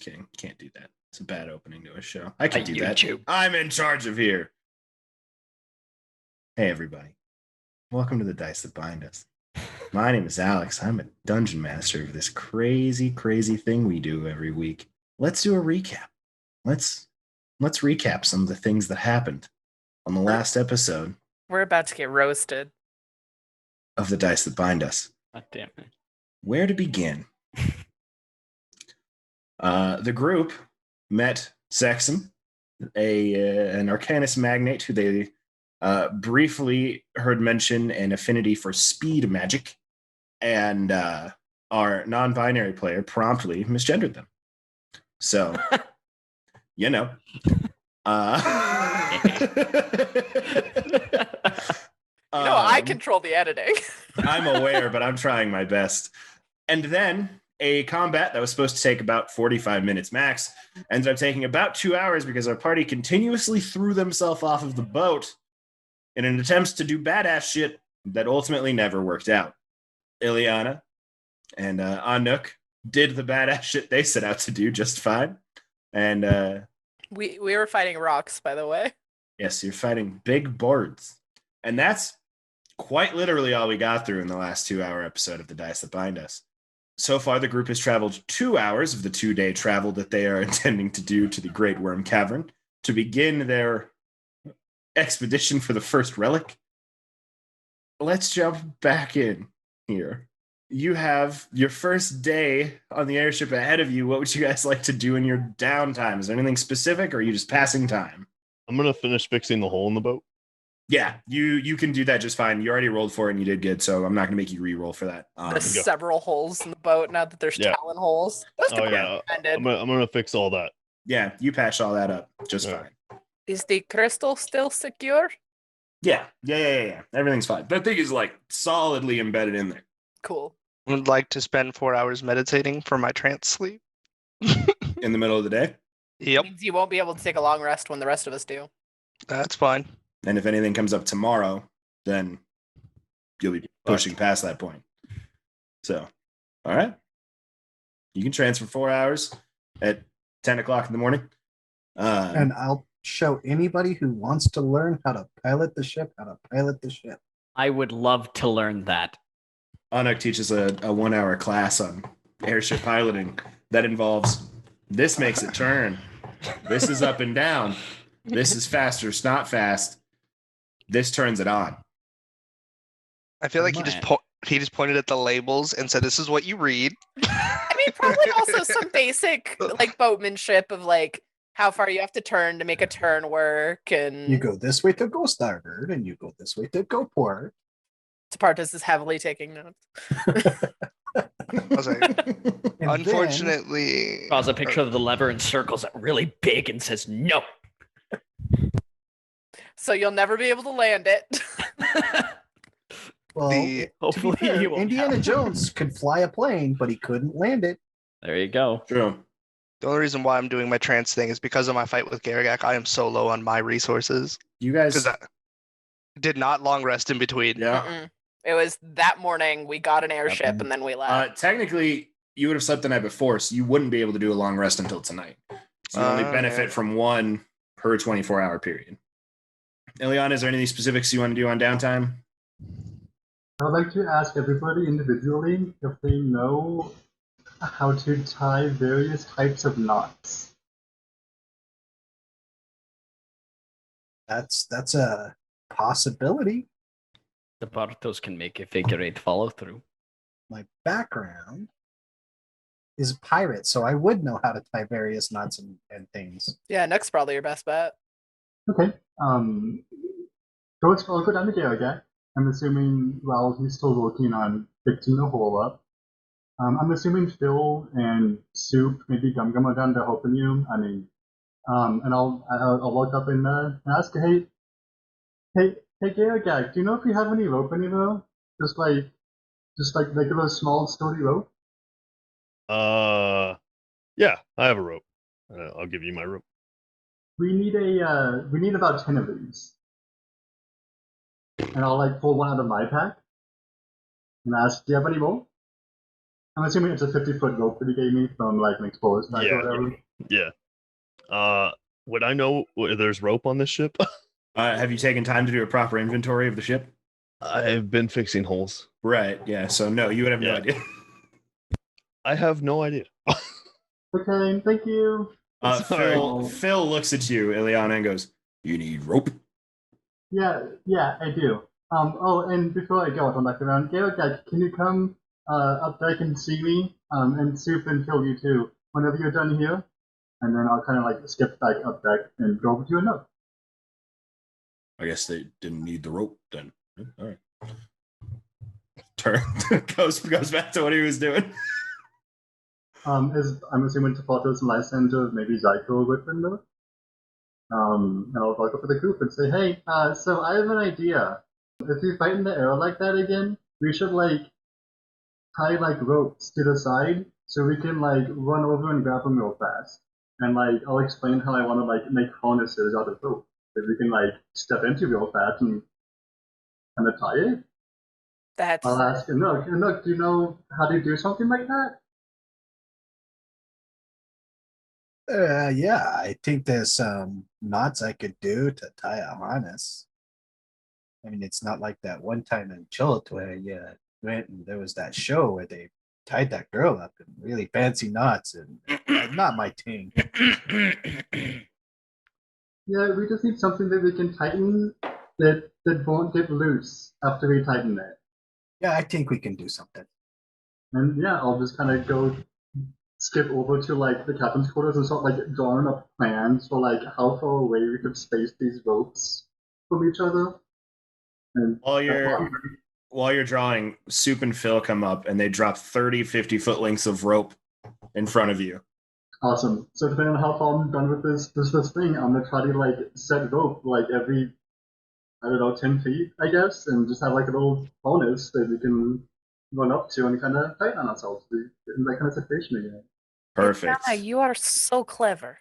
just kidding. Can't do that. It's a bad opening to a show. I can do YouTube. that. I'm in charge of here. Hey, everybody. Welcome to the Dice That Bind Us. My name is Alex. I'm a dungeon master of this crazy, crazy thing we do every week. Let's do a recap. Let's recap some of the things that happened on the last episode We're about to get roasted. of the Dice That Bind Us. God damn it. Where to begin? The group met Saxon, an Arcanist magnate who they briefly heard mention an affinity for speed magic, and our non-binary player promptly misgendered them. So, you know. I control the editing. I'm aware, but I'm trying my best. And then a combat that was supposed to take about 45 minutes max ended up taking about 2 hours because our party continuously threw themselves off of the boat in an attempt to do badass shit that ultimately never worked out. Ileana and Anuk did the badass shit they set out to do just fine. And we were fighting rocks, by the way. yes, you're fighting big birds. And that's quite literally all we got through in the last 2 hour episode of The Dice That Bind Us. So far, the group has traveled 2 hours of the 2-day travel that they are intending to do to the Great Worm Cavern to begin their expedition for the first relic. Let's jump back in here. You have your first day on the airship ahead of you. What would you guys like to do in your downtime? Is there anything specific, or are you just passing time? I'm going to finish fixing the hole in the boat. Yeah, you can do that just fine. You already rolled for it and you did good, so I'm not going to make you re-roll for that. There's several holes in the boat now that there's talon holes. Those can be recommended. I'm going to fix all that. Yeah, you patched all that up just fine. Is the crystal still secure? Yeah. Everything's fine. That thing is like solidly embedded in there. Cool. I would like to spend 4 hours meditating for my trance sleep. In the middle of the day? Yep. Means you won't be able to take a long rest when the rest of us do. That's fine. And if anything comes up tomorrow, then you'll be pushing past that point. So, all right. You can transfer 4 hours at 10 o'clock in the morning. And I'll show anybody who wants to learn how to pilot the ship. I would love to learn that. Anuk teaches a 1 hour class on airship piloting that involves this makes it turn. This is up and down. This is fast or it's not fast. This turns it on. I feel like he just pointed at the labels and said, "This is what you read." I mean, probably also some basic like boatmanship of like how far you have to turn to make a turn work, and You go this way to go starboard, and you go this way to go port. Spartus is heavily taking notes. I was like, unfortunately, Draws a picture of the lever and circles it really big and says no. So you'll never be able to land it. Well, Hopefully fair, you won't Indiana have- Jones could fly a plane, but he couldn't land it. There you go. True. the only reason why I'm doing my trance thing is because of my fight with Garagak. I am so low on my resources. You guys Because I did not long rest in between. Yeah. Mm-mm. It was that morning we got an airship and then we left. Technically, you would have slept the night before, so you wouldn't be able to do a long rest until tonight. So you only benefit yeah. from one per 24-hour period. Eliana, is there anything specifics you want to do on downtime? I would like to ask everybody individually if they know how to tie various types of knots. That's a possibility. The Bartos can make a figure eight follow through. My background is a pirate, so I would know how to tie various knots and things. Yeah, Nook's probably your best bet. Okay. So it's all good on the Garagak. I'm assuming while he's still working on fixing the hole up. I'm assuming Phil and Soup, maybe Gum Gum are down there helping you. I mean, and I'll walk up and ask, hey, Garagak, do you know if you have any rope anywhere? Just like regular small sturdy rope. Yeah, I have a rope. I'll give you my rope. We need about 10 of these. And I'll pull one out of my pack and ask, do you have any more? I'm assuming it's a 50-foot rope that he gave me from like an exposed site Yeah. or whatever. Yeah. Would I know there's rope on this ship? Have you taken time to do a proper inventory of the ship? I've been fixing holes. Right. Yeah. So no, you would have no Yeah. idea. I have no idea. Okay, thank you. Phil looks at you, Ileana, and goes, "You need rope." Yeah, I do. Oh, and before I go, I'll come back around. Garrett, can you come up deck and see me? And Soup and Phil, you too. Whenever you're done here, and then I'll kind of like skip back up deck and go over to a note. I guess they didn't need the rope then. All right. Turn goes back to what he was doing. I'm assuming Tafoto's license or maybe Zyko with them though. And I'll walk up to the group and say, hey, so I have an idea. If you fight in the air like that again, we should like tie like ropes to the side so we can like run over and grab them real fast. And like I'll explain how I want to like make harnesses out of rope that we can like step into real fast and kind of tie it. That's I'll ask him, look, do you know how to do something like that? Yeah, I think there's some knots I could do to tie a harness. I mean, it's not like that one time in Chult where you went and there was that show where they tied that girl up in really fancy knots, and not my thing. Yeah, we just need something that we can tighten that won't get loose after we tighten it. Yeah, I think we can do something. And yeah, I'll just kind of skip over to like the captain's quarters and start like drawing up plans for like how far away we could space these ropes from each other. And While you're drawing, Soup and Phil come up and they drop 30, 50-foot lengths of rope in front of you. awesome. So depending on how far I'm done with this thing, I'm gonna try to like set rope like every 10 feet, I guess, and just have like a little bonus that we can run up to and kind of tighten on ourselves to get in that kind of situation again. Perfect. Yeah, you are so clever.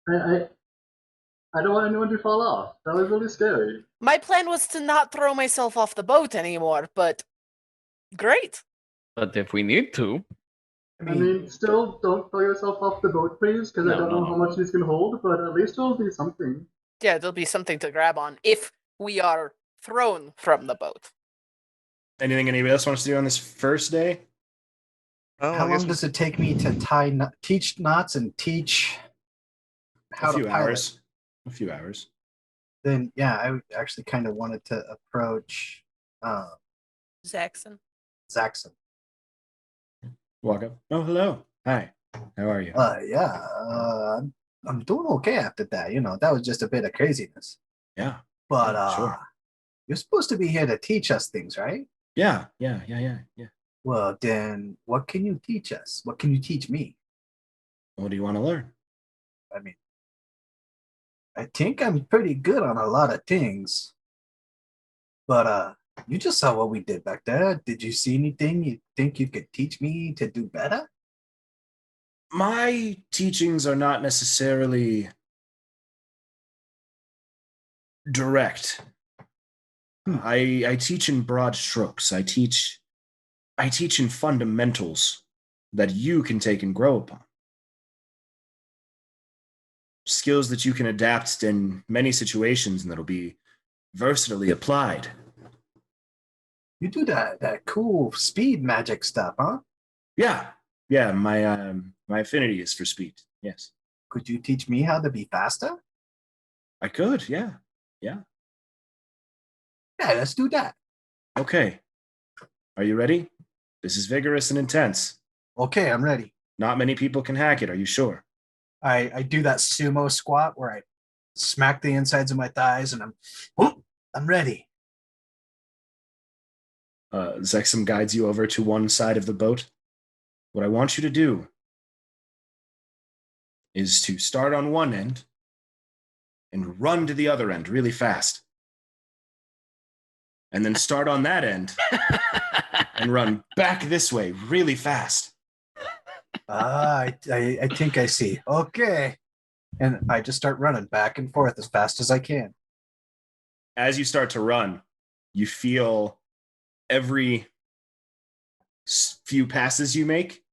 I don't want anyone to fall off. That was really scary. My plan was to not throw myself off the boat anymore, but great. But if we need to, I mean, still, don't throw yourself off the boat, please, because I No, don't know no, how no. much these can hold, but at least it'll be something. Yeah, there'll be something to grab on if we are thrown from the boat. Anything anybody else wants to do on this first day? Oh, How I guess long does it take me to teach knots and teach how A few to pilot? hours. A few hours. Then yeah, I actually kind of wanted to approach Zaxxon. Zaxxon. Walk up. Oh, hello. Hi. How are you? I'm doing okay after that. You know, that was just a bit of craziness. Yeah. But Yeah, sure. you're supposed to be here to teach us things, right? Yeah. Well, then what can you teach us? What can you teach me? What do you want to learn? I mean, I think I'm pretty good on a lot of things. But you just saw what we did back there. Did you see anything you think you could teach me to do better? My teachings are not necessarily direct. I teach in broad strokes. I teach in fundamentals that you can take and grow upon. Skills that you can adapt in many situations and that'll be versatilely applied. You do that cool speed magic stuff, huh? Yeah. My affinity is for speed. Yes. Could you teach me how to be faster? I could, yeah. Yeah, let's do that. Okay. Are you ready? This is vigorous and intense. Okay, I'm ready. Not many people can hack it, are you sure? I do that sumo squat where I smack the insides of my thighs and I'm ready. Zexum guides you over to one side of the boat. What I want you to do is to start on one end and run to the other end really fast. And then start on that end and run back this way really fast. I think I see. Okay. And I just start running back and forth as fast as I can. As you start to run, you feel every few passes you make,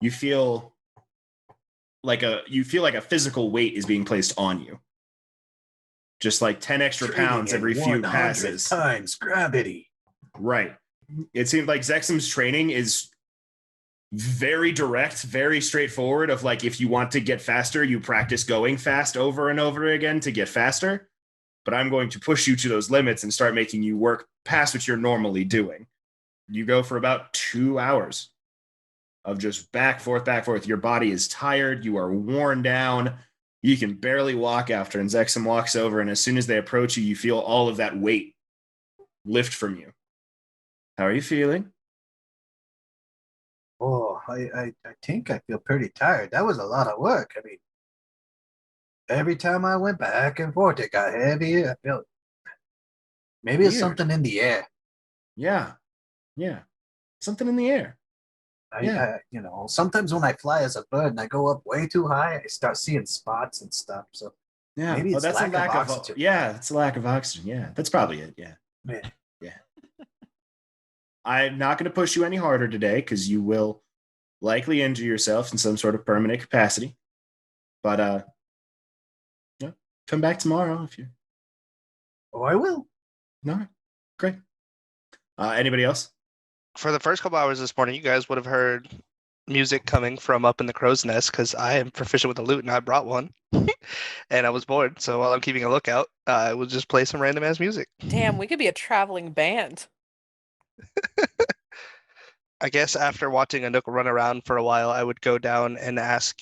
you feel like a physical weight is being placed on you. Just like 10 extra pounds every few passes. Times gravity. Right. It seemed like Zexum's training is very direct, very straightforward of like, if you want to get faster, you practice going fast over and over again to get faster. But I'm going to push you to those limits and start making you work past what you're normally doing. You go for about 2 hours of just back, forth. Your body is tired. You are worn down. You can barely walk after. And Zexum walks over. And as soon as they approach you, you feel all of that weight lift from you. How are you feeling? Oh, I think I feel pretty tired. That was a lot of work. I mean, every time I went back and forth, it got heavier. I felt maybe it's Weird. something in the air. Yeah. Something in the air. I sometimes when I fly as a bird and I go up way too high, I start seeing spots and stuff. So Yeah. maybe it's that's lack a lack of of oxygen. yeah, it's a lack of oxygen. Yeah, that's probably it. Yeah. Man. I'm not going to push you any harder today because you will likely injure yourself in some sort of permanent capacity. But come back tomorrow if you're. Oh, I will. No, great. Anybody else? For the first couple hours this morning, you guys would have heard music coming from up in the crow's nest because I am proficient with the lute and I brought one. And I was bored. So while I'm keeping a lookout, I will just play some random ass music. Damn, we could be a traveling band. I guess after watching Anook run around for a while, I would go down and ask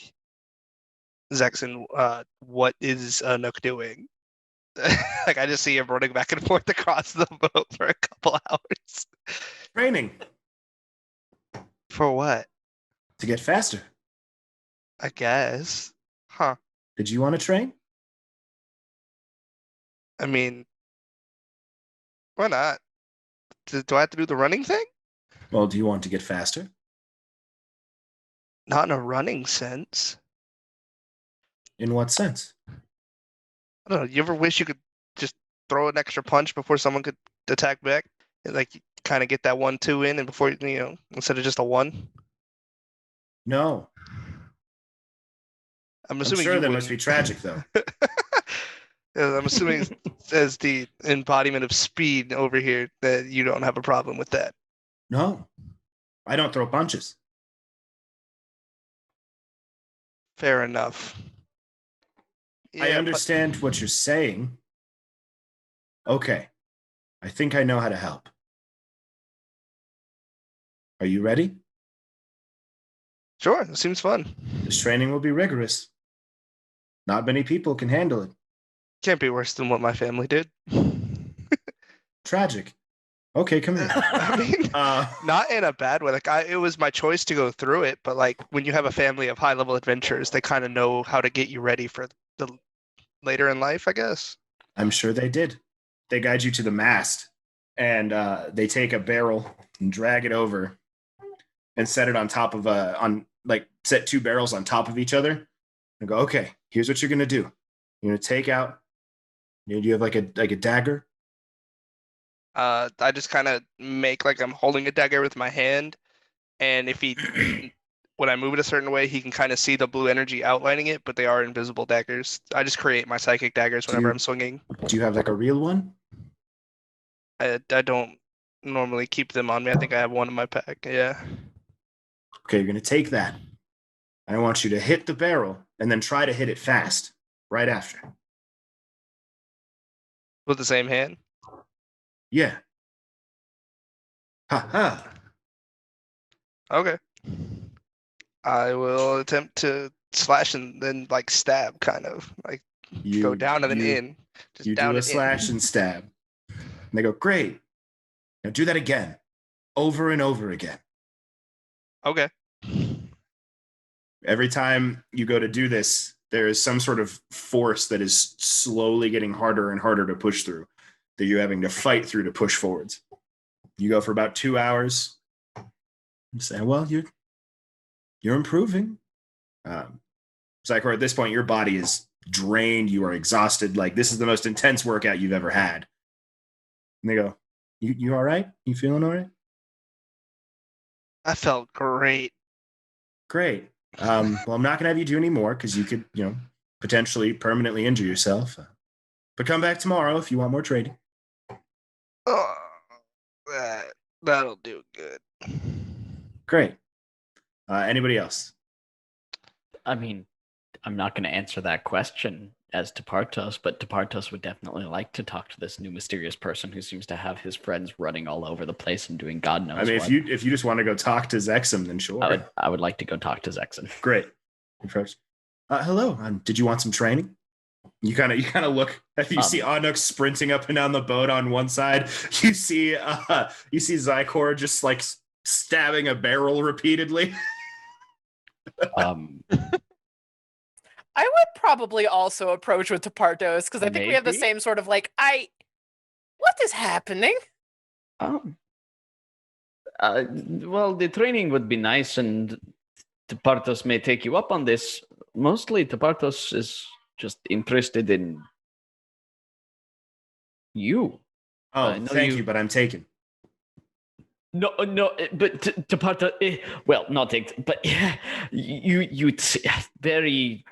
Zexon, what is Anook doing? Like I just see him running back and forth across the boat for a couple hours. Training For what? to get faster. I guess. Huh. Did you want to train? I mean, why not? Do I have to do the running thing? Well, do you want to get faster? Not in a running sense. In what sense? I don't know. You ever wish you could just throw an extra punch before someone could attack back? And, like you kind of get that 1-2 in, and before instead of just a 1. No. I'm I'm assuming sure you that must be wouldn't. tragic, though. Yeah, I'm assuming as the embodiment of speed over here that you don't have a problem with that. No. I don't throw punches. Fair enough. I Yeah, understand what you're saying. Okay. I think I know how to help. Are you ready? sure, it seems fun. This training will be rigorous. Not many people can handle it. Can't be worse than what my family did. Tragic. Okay, come here. I mean, Uh, not in a bad way. Like it was my choice to go through it, but like when you have a family of high-level adventurers, they kind of know how to get you ready for the later in life, I guess. I'm sure they did. They guide you to the mast, and they take a barrel and drag it over and set it on top of set 2 barrels on top of each other and go, okay, here's what you're going to do. You're going to take out, do you have like a dagger? I just kind of make like I'm holding a dagger with my hand, and if when I move it a certain way, he can kind of see the blue energy outlining it, but they are invisible daggers. I just create my psychic daggers whenever I'm swinging. Do you have like a real one? I don't normally keep them on me. I think I have one in my pack. Yeah. Okay, you're going to take that. I want you to hit the barrel and then try to hit it fast right after. With the same hand? Yeah. Ha ha. Okay. I will attempt to slash and then like stab, kind of like go down and then in. Just You down do a and in. slash and stab. And they go, great. Now do that again. Over and over again. Okay. Every time you go to do this, there is some sort of force that is slowly getting harder and harder to push through, that you're having to fight through to push forwards. You go for about 2 hours. You say, well, you're improving. Psycho, at this point, your body is drained. You are exhausted. Like, this is the most intense workout you've ever had. And they go, you all right? You feeling all right? I felt great. Great. Well, I'm not gonna have you do any more because you could, potentially permanently injure yourself. But come back tomorrow if you want more trading. Oh, that'll do good. Great. Anybody else? I mean, I'm not going to answer that question as Tepartos, but Tepartos would definitely like to talk to this new mysterious person who seems to have his friends running all over the place and doing God knows I mean, what. if you just want to go talk to Zexum, then sure. I would like to go talk to Zexon. Great. First, hello. Did you want some training? You kind of look. If you see Anuk sprinting up and down the boat on one side, you see Zykor just like stabbing a barrel repeatedly. I would probably also approach with Tepartos because I think we have the Maybe. same sort of like, what is happening? Well, the training would be nice, and Tepartos may take you up on this. Mostly, Tepartos is just interested in you. Oh, no, thank you, but I'm taken. No, but Tepartos, well, not take, but you very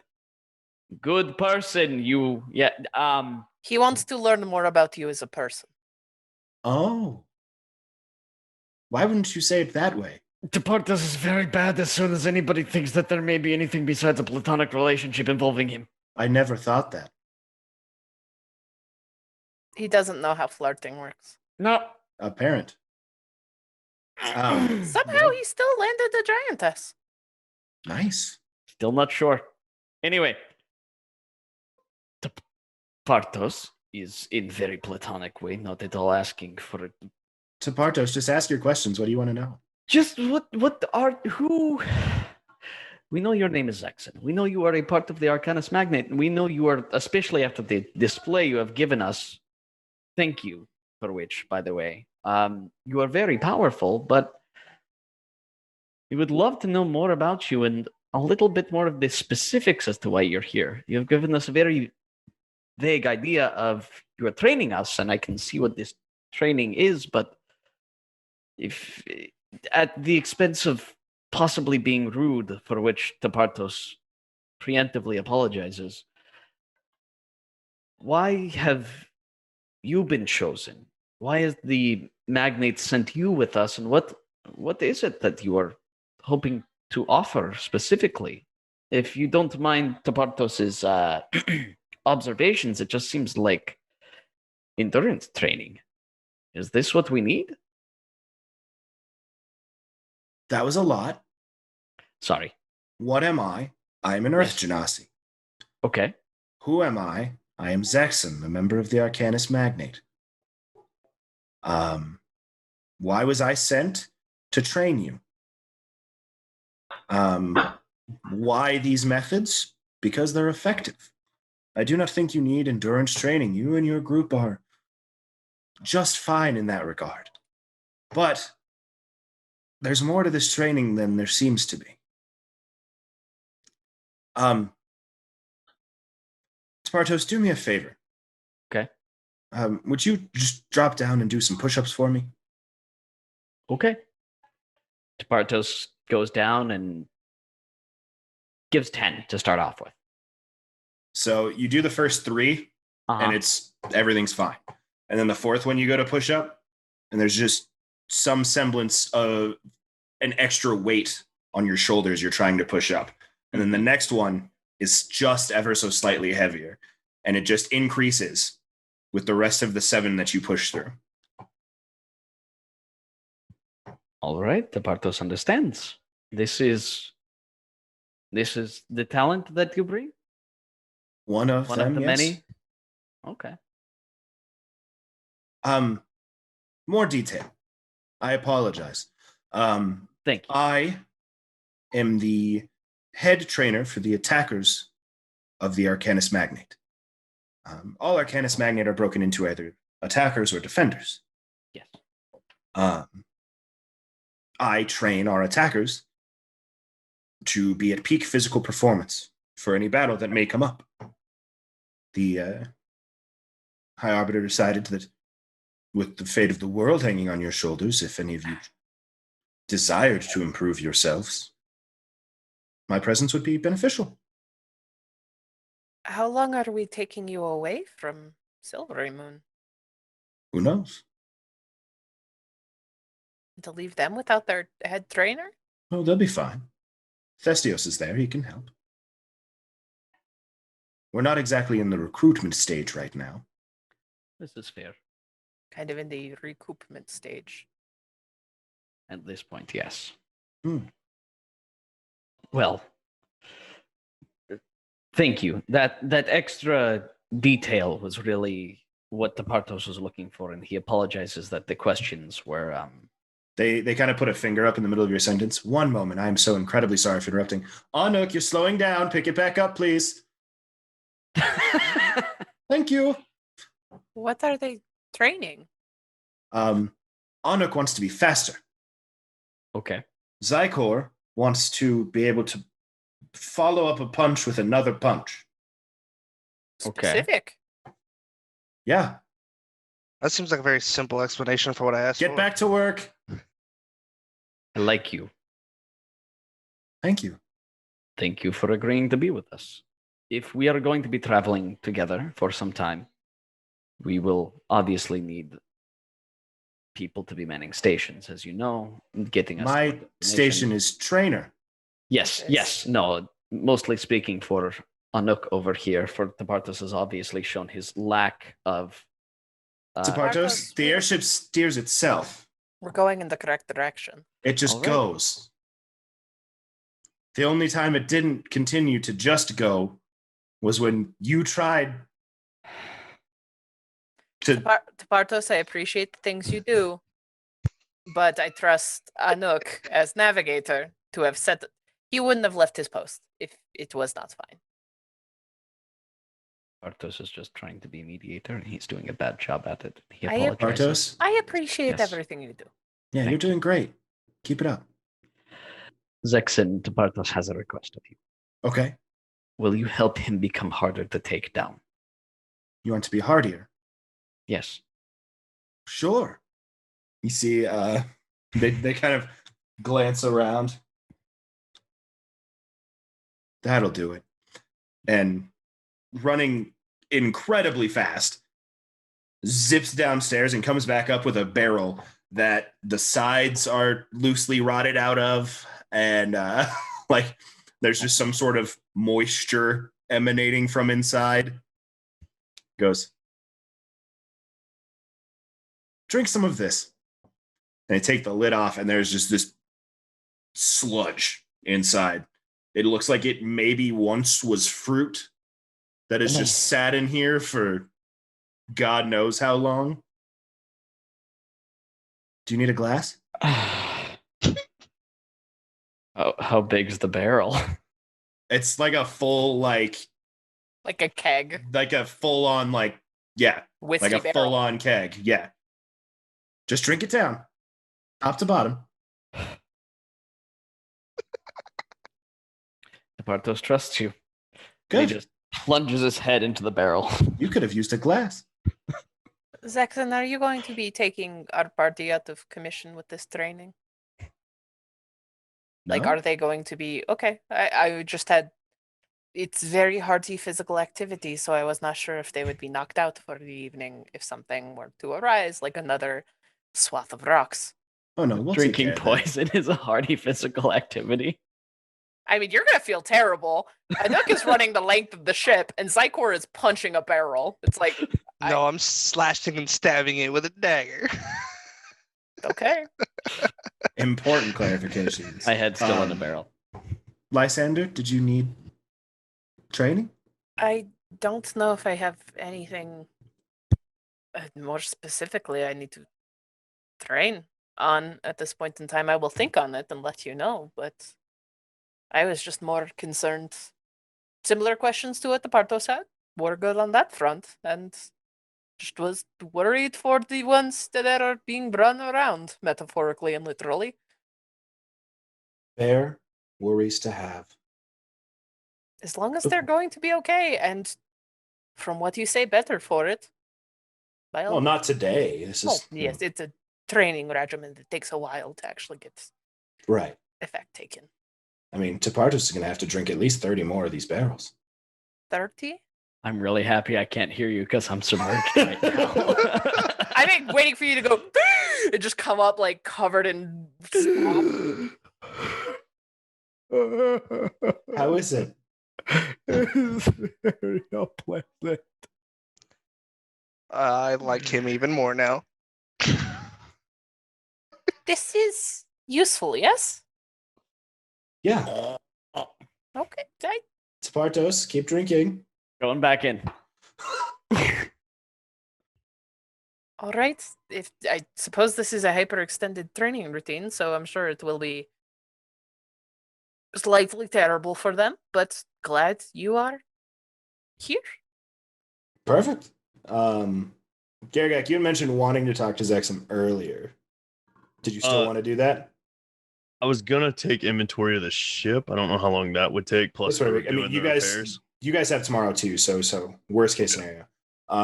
good person. He wants to learn more about you as a person. Oh. Why wouldn't you say it that way? Tepartos is very bad as soon as anybody thinks that there may be anything besides a platonic relationship involving him. I never thought that. He doesn't know how flirting works. No. A parent. Somehow he still landed the giantess. Nice. Still not sure. Anyway, Tepartos is in very platonic way, not at all asking for it. Tepartos, just ask your questions. What do you want to know? Just who? We know your name is Zexon. We know you are a part of the Arcanus Magnet. And we know you are, especially after the display you have given us. Thank you for which, by the way. You are very powerful, but we would love to know more about you and a little bit more of the specifics as to why you're here. You have given us a very vague idea of you are training us, and I can see what this training is, but if at the expense of possibly being rude, for which Tepartos preemptively apologizes, why have you been chosen? Why has the magnate sent you with us, and what is it that you are hoping to offer specifically? If you don't mind Tepartos's observations, it just seems like endurance training. Is this what we need? That was a lot. Sorry. What am I? I am an Earth Genasi. Okay. Who am I? I am Zexon, a member of the Arcanus Magnate. Why was I sent? To train you. Why these methods? Because they're effective. I do not think you need endurance training. You and your group are just fine in that regard. But there's more to this training than there seems to be. Tepartos, do me a favor. Okay. Would you just drop down and do some push-ups for me? Okay. Tepartos goes down and gives 10 to start off with. So you do the first 3, and everything's fine. And then the fourth one you go to push up, and there's just some semblance of an extra weight on your shoulders you're trying to push up. And then the next one is just ever so slightly heavier. And it just increases with the rest of the 7 that you push through. All right, Tepartos understands. This is the talent that you bring? One of One them, of the yes. many? Okay. More detail. I apologize. Thank you. I am the head trainer for the attackers of the Arcanus Magnate. All Arcanus Magnate are broken into either attackers or defenders. Yes. I train our attackers to be at peak physical performance for any battle that may come up. The High Arbiter decided that with the fate of the world hanging on your shoulders, if any of you desired to improve yourselves, my presence would be beneficial. How long are we taking you away from Silvery Moon? Who knows? To leave them without their head trainer? Oh, they'll be fine. Thestios is there. He can help. We're not exactly in the recruitment stage right now. This is fair. Kind of in the recoupment stage. At this point, yes. Hmm. Well, thank you. That extra detail was really what Tepartos was looking for, and he apologizes that the questions were They kind of put a finger up in the middle of your sentence. One moment. I am so incredibly sorry for interrupting. Anuk, you're slowing down. Pick it back up, please. Thank you. What are they training? Anuk wants to be faster. Okay. Zykor wants to be able to follow up a punch with another punch. Okay. Specific. Yeah. That seems like a very simple explanation for what I asked for. Get back to work. I like you. Thank you. Thank you for agreeing to be with us. If we are going to be traveling together for some time, we will obviously need people to be manning stations, as you know, getting us. My station is trainer. Yes, yes. No, mostly speaking for Anuk over here, for Tepartos has obviously shown his lack of. Tepartos, the airship steers itself. We're going in the correct direction. It just All right. goes. The only time it didn't continue to just go was when you tried to. Tepartos, I appreciate the things you do, but I trust Anuk as navigator to have said he wouldn't have left his post if it was not fine. Tepartos is just trying to be mediator, and he's doing a bad job at it. He I apologizes. Tepartos? I appreciate Yes. everything you do. Yeah, Thank you're doing great. Keep it up. Zexin, Tepartos has a request of you. Okay. Will you help him become harder to take down? You want to be hardier? Yes. Sure. You see, they kind of glance around. That'll do it. And running incredibly fast, zips downstairs and comes back up with a barrel that the sides are loosely rotted out of, and like there's just some sort of moisture emanating from inside. Goes, drink some of this. And they take the lid off, and there's just this sludge inside. It looks like it maybe once was fruit that has just sat in here for God knows how long. Do you need a glass? How big's the barrel? It's like a full, Like a keg. like a full on, yeah, Whiskey like a barrel. full on keg. Yeah. Just drink it down, top to bottom. Tepartos trusts you. Good. He just plunges his head into the barrel. You could have used a glass. Zexon, are you going to be taking our party out of commission with this training? Like, No? are they going to be okay? I just had. It's very hearty physical activity, so I was not sure if they would be knocked out for the evening if something were to arise, like another swath of rocks. Oh no, we'll Drinking take care of that. poison is a hardy physical activity. I mean, you're gonna feel terrible. Anuk is running the length of the ship, and Zykor is punching a barrel. It's like, No, I'm slashing and stabbing it with a dagger. okay. Important clarifications. My head's still in the Um, barrel. Lysander, did you need training? I don't know if I have anything more specifically I need to train on at this point in time. I will think on it and let you know, but I was just more concerned. Similar questions to what the Partos had. We're good on that front, and just was worried for the ones that are being run around, metaphorically and literally. Fair worries to have. As long as they're going to be okay, and from what you say, better for it. By all Well, not today. This Well, is yes, it's a training regimen that takes a while to actually get Right. effect taken. I mean, Tepartos is going to have to drink at least 30 more of these barrels. 30? I'm really happy I can't hear you because I'm submerged right now. I'm waiting for you to go and just come up like covered in slop. How is it? It's very unpleasant. I like him even more now. This is useful, yes? Yeah. Okay. Tepartos, keep drinking. Going back in. All right. If I suppose this is a hyper-extended training routine, so I'm sure it will be slightly terrible for them, but glad you are here. Perfect. Gargak, you had mentioned wanting to talk to Zexum earlier. Did you still want to do that? I was gonna take inventory of the ship. I don't know how long that would take. Plus, That's what we I were mean. I mean, doing you the guys, repairs. you guys have tomorrow too. So worst case scenario,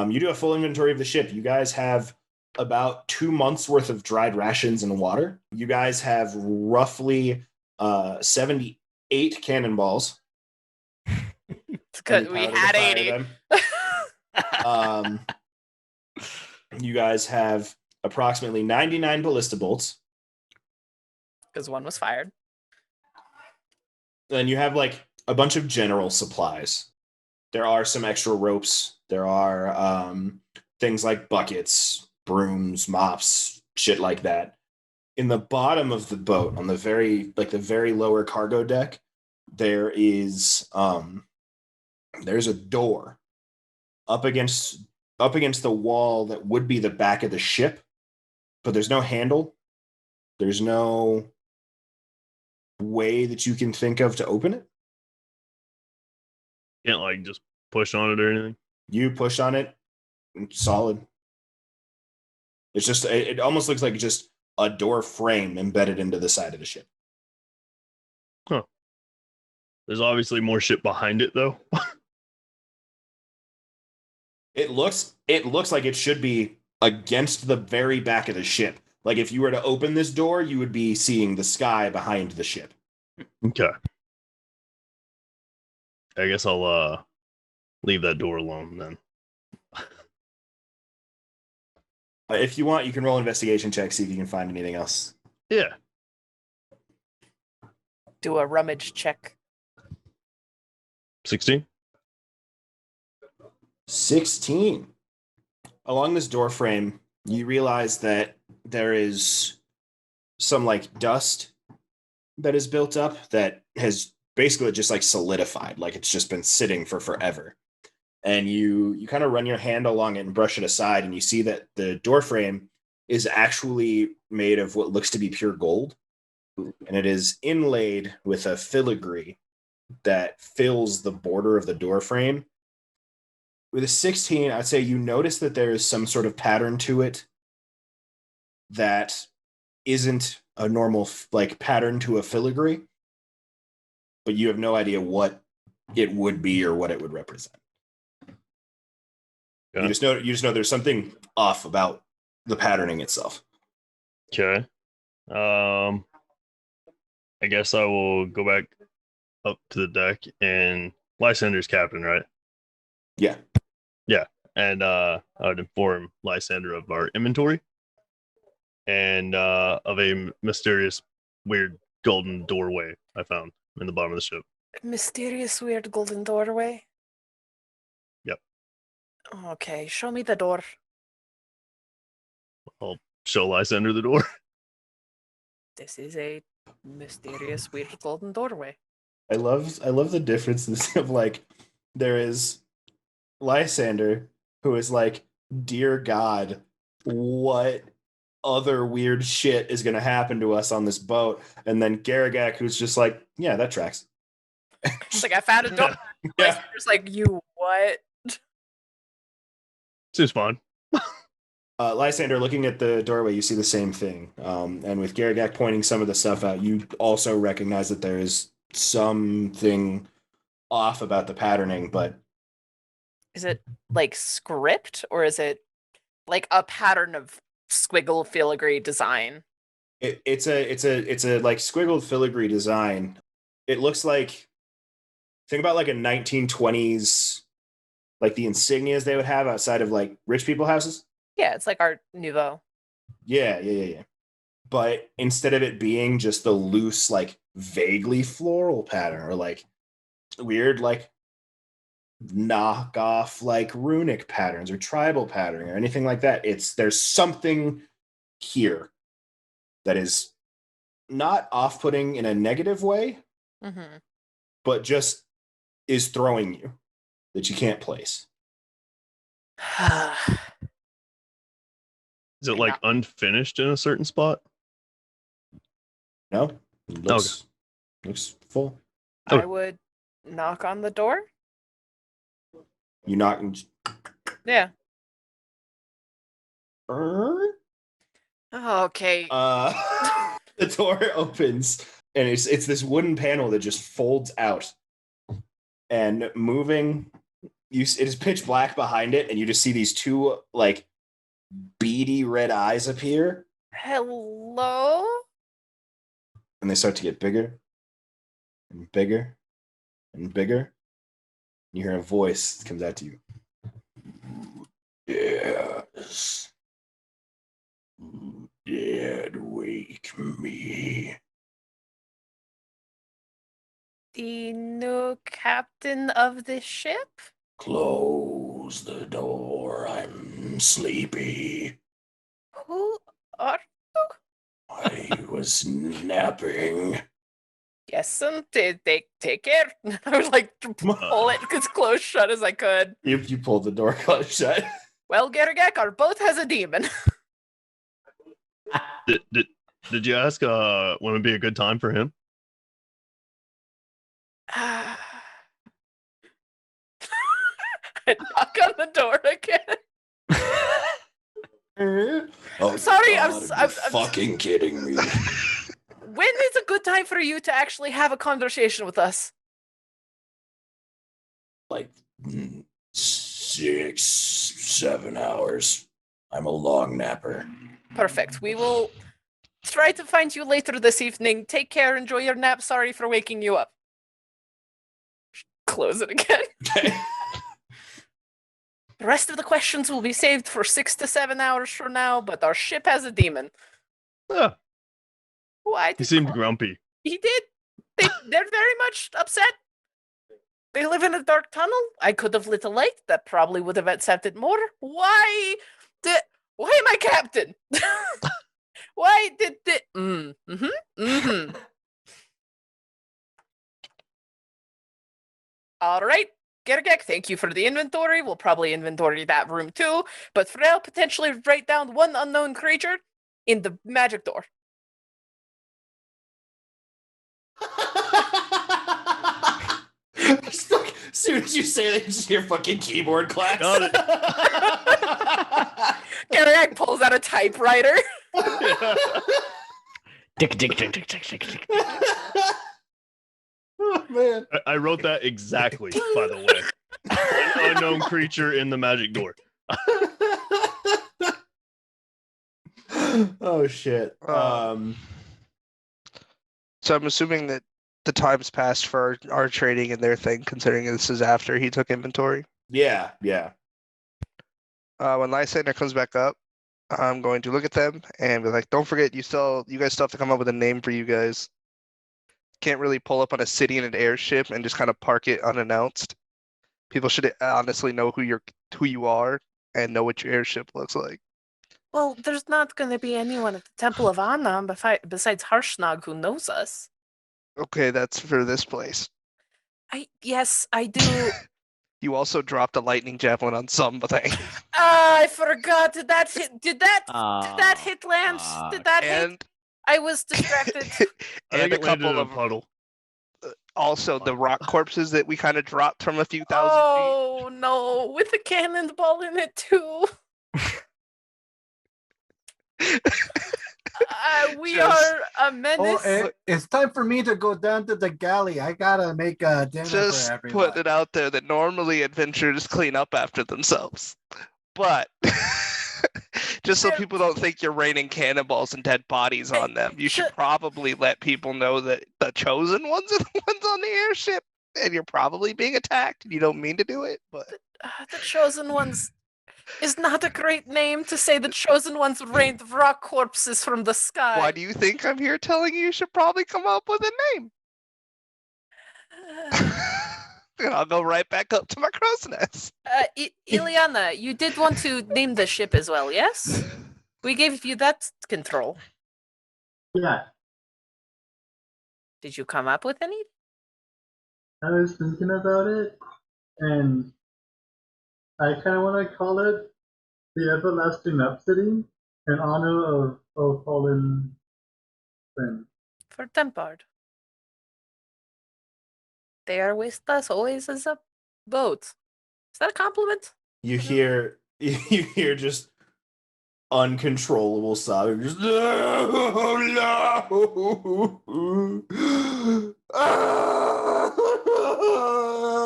you do a full inventory of the ship. You guys have about 2 months worth of dried rations and water. You guys have roughly 78 cannonballs. It's good. and We powder to had fire 80. them. You guys have approximately 99 ballista bolts. Because one was fired. Then you have like a bunch of general supplies. There are some extra ropes. There are things like buckets, brooms, mops, shit like that. In the bottom of the boat, on the very lower cargo deck, there's a door up against the wall that would be the back of the ship, but there's no handle. There's no way that you can think of to open it. Can't like just push on it or anything. You push on it, solid. It's just, it almost looks like just a door frame embedded into the side of the ship. There's obviously more shit behind it though. It looks like it should be against the very back of the ship. Like if you were to open this door, you would be seeing the sky behind the ship. Okay. I guess I'll leave that door alone then. If you want, you can roll an investigation check, see if you can find anything else. Yeah. Do a rummage check. 16. 16. Along this door frame, you realize that there is some like dust that is built up that has basically just like solidified, like it's just been sitting for forever. And you kind of run your hand along it and brush it aside, and you see that the door frame is actually made of what looks to be pure gold, and it is inlaid with a filigree that fills the border of the door frame. With a 16, I'd say you notice that there is some sort of pattern to it that isn't a normal like pattern to a filigree, but you have no idea what it would be or what it would represent. Okay. You just know there's something off about the patterning itself. Okay. I guess I will go back up to the deck, and Lysander's captain, right? Yeah. Yeah. And I would inform Lysander of our inventory and of a mysterious, weird golden doorway I found in the bottom of the ship. Mysterious, weird golden doorway. Yep. Okay, show me the door. I'll show Lysander the door. This is a mysterious, weird golden doorway. I love the differences of like there is Lysander who is like, dear God, what other weird shit is gonna happen to us on this boat? And then Garagak who's just like, yeah, that tracks. It's like I found a door. Yeah. It's like, you what? Seems fun. Lysander, looking at the doorway, you see the same thing. And with Garagak pointing some of the stuff out, you also recognize that there is something off about the patterning, but Is it like script or is it like a pattern of squiggle filigree design? It's a like squiggled filigree design. It looks like, think about like a 1920s, like the insignias they would have outside of like rich people houses. Yeah, it's like Art Nouveau. Yeah. But instead of it being just the loose, like vaguely floral pattern or like weird, like knockoff, like runic patterns or tribal patterning or anything like that, there's something here that is not off-putting in a negative way, Mm-hmm. but just is throwing you that you can't place. Is it like unfinished in a certain spot? No, looks full. I would knock on the door. You knock and Yeah. Okay. the door opens and it's this wooden panel that just folds out and moving. It is pitch black behind it, and you just see these two like beady red eyes appear, Hello? and they start to get bigger and bigger and bigger. You hear a voice that comes out to you. Yes. Did wake me. The new captain of the ship? Close the door. I'm sleepy. Who are you? I was napping. Yes, and take care. I was like pull it as close shut as I could. If you pulled the door closed shut. Well, Gergak, our boat has a demon. Did you ask when would be a good time for him? I knock on the door again. Oh, Sorry, God, I'm fucking kidding me. When is a good time for you to actually have a conversation with us? Like 6, 7 hours. I'm a long napper. Perfect. We will try to find you later this evening. Take care. Enjoy your nap. Sorry for waking you up. Close it again. The rest of the questions will be saved for 6 to 7 hours from now, but our ship has a demon. Yeah, Why? he seemed grumpy. He did. They're very much upset. They live in a dark tunnel. I could have lit a light. That probably would have accepted more. Why my captain? Why did All right. Gergek, thank you for the inventory. We'll probably inventory that room too. But for now, potentially write down one unknown creature in the magic door. As soon as you say that, you just hear fucking keyboard clacks. Got it. Gergek pulls out a typewriter. Dick, dick, dick, dick, dick, dick, dick. Oh, man. I wrote that exactly, by the way. An unknown creature in the magic door. Oh, shit. So I'm assuming that the time's passed for our trading and their thing, considering this is after he took inventory. Yeah. When Lysander comes back up, I'm going to look at them and be like, don't forget, you guys still have to come up with a name for you guys. Can't really pull up on a city in an airship and just kind of park it unannounced. People should honestly know who you are and know what your airship looks like. Well, there's not going to be anyone at the Temple of Anna besides Harshnag who knows us. Okay, that's for this place. Yes, I do. You also dropped a lightning javelin on something. I forgot. Did that hit? Did that hit Lance? Did that hit? I was distracted. And a couple of puddle. Also, the rock corpses that we kind of dropped from a few thousand Oh no! With a cannonball in it too. We are a menace. It's time for me to go down to the galley. I gotta make a dinner Just for everyone. put it out there that normally adventurers clean up after themselves. But Just so Fair- people don't think you're raining cannonballs and dead bodies on them, you should probably let people know that the chosen ones are the ones on the airship, and you're probably being attacked, and you don't mean to do it, but The Chosen Ones is not a great name to say the Chosen Ones rained raw corpses from the sky. why do you think I'm here telling you should probably come up with a name? And I'll go right back up to my crow's nest. Ileana, you did want to name the ship as well, yes? We gave you that control. Yeah, Did you come up with any? I was thinking about it, and I kind of want to call it the Everlasting Rhapsody in honor of a fallen friend. For Tempard. They are with us always as a boat. Is that a compliment? You hear just uncontrollable sobbing. Just no,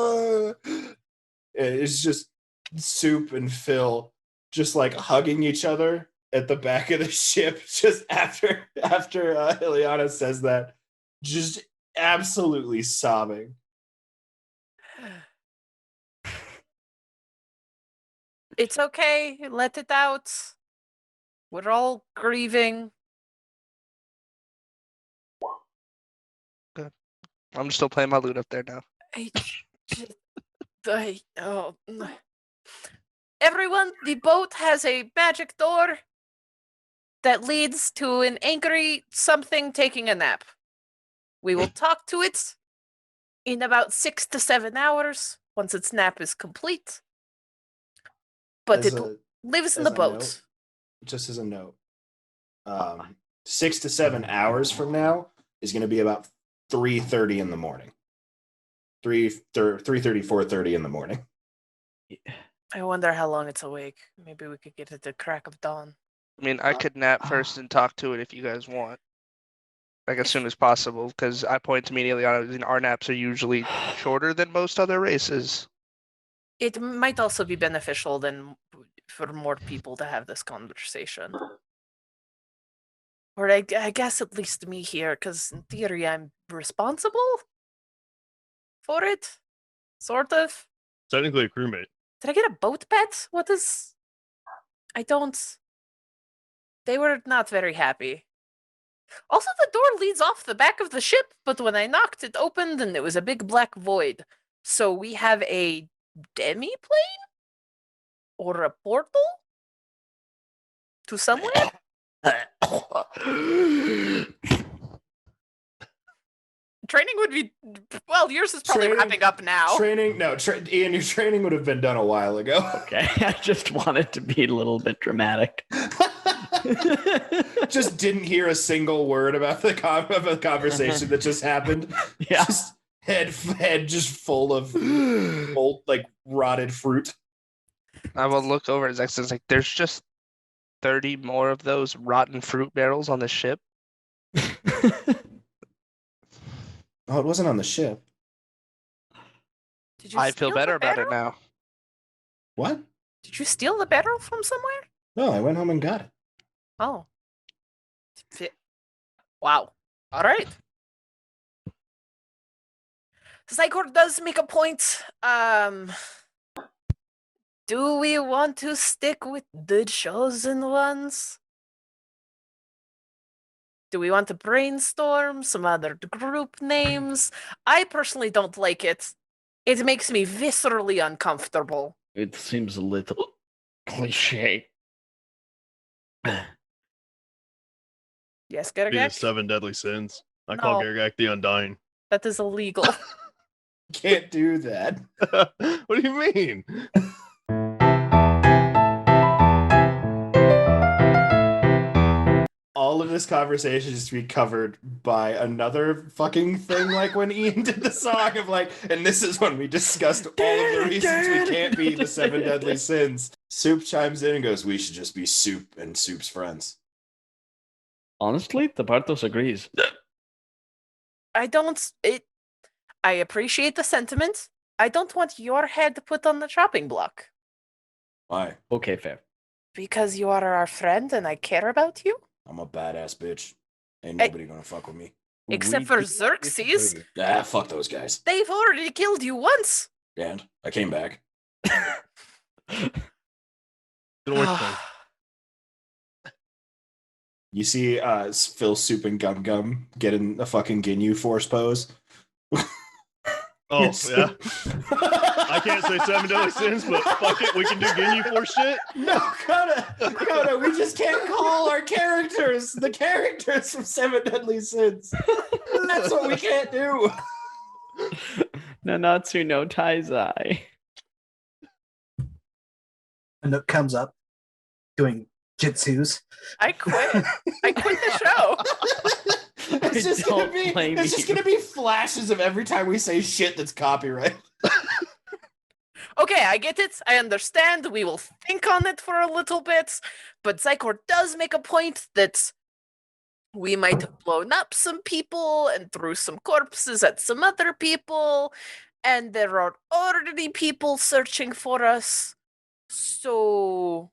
no. It's just Soup and Phil just like hugging each other at the back of the ship just after Ileana says that, just absolutely sobbing. It's okay. Let it out. We're all grieving. I'm still playing my lute up there now. Everyone, the boat has a magic door that leads to an angry something taking a nap. We will talk to it in about 6 to 7 hours once its nap is complete. But As it a- lives in as the a boat. note, just as a note, 6 to 7 hours from now is going to be about 3:30 in the morning. 3:30, 4:30 in the morning. I wonder how long it's awake. Maybe we could get it at the crack of dawn. I mean, I could nap first and talk to it if you guys want. Like as soon as possible, because I point immediately on it. Our naps are usually shorter than most other races. It might also be beneficial then for more people to have this conversation. Or I guess at least me here, because in theory I'm responsible for it. Sort of. Technically a crewmate. Did I get a boat pet? What is... I don't... They were not very happy. Also, the door leads off the back of the ship, but when I knocked, it opened and it was a big black void. So we have a demi-plane? Or a portal? To somewhere? Training would be... Well, yours is probably Training- wrapping up now. Ian, your training would have been done a while ago. Okay, I just wanted to be a little bit dramatic. Just didn't hear a single word about the conversation that just happened. Yeah. Just head just full of old, like rotted fruit. I will look over at Zex and like, there's just 30 more of those rotten fruit barrels on the ship. Oh, it wasn't on the ship. Did you I feel steal better the about it barrel? now. What? Did you steal the barrel from somewhere? No, I went home and got it. Oh. Wow. All right. Zycor does make a point. Do we want to stick with the chosen ones? Do we want to brainstorm some other group names? I personally don't like it. It makes me viscerally uncomfortable. It seems a little cliche. Yes, Be the Gergak? 7 deadly sins. I call No. Gergak the Undying. That is illegal. Can't do that. What do you mean? All of this conversation is to be covered by another fucking thing, like when Ian did the song of like, and this is when we discussed all of the reasons we can't be the 7 deadly sins. Soup chimes in and goes, "We should just be Soup and Soup's friends." Honestly, the Bartos agrees. I appreciate the sentiment. I don't want your head put on the chopping block. Why? Okay, fair. Because you are our friend and I care about you? I'm a badass bitch. Ain't Hey. nobody gonna fuck with me. Except for Xerxes. Ah, fuck those guys. They've already killed you once. And I came back. Didn't work for him. You see Phil Soup and Gum Gum get in a fucking Ginyu Force pose. Oh, yeah. I can't say 7 deadly sins, but fuck it, we can do Ginyu Force shit. No, Coda, we just can't call our characters the characters from 7 Deadly Sins. That's what we can't do. Nanatsu no Taizai. Anook comes up doing jitsus. I quit. I quit the show. It's just Don't blame gonna be flashes of every time we say shit that's copyright. Okay, I get it. I understand. We will think on it for a little bit. But Zykor does make a point that we might have blown up some people and threw some corpses at some other people. And there are already people searching for us. So...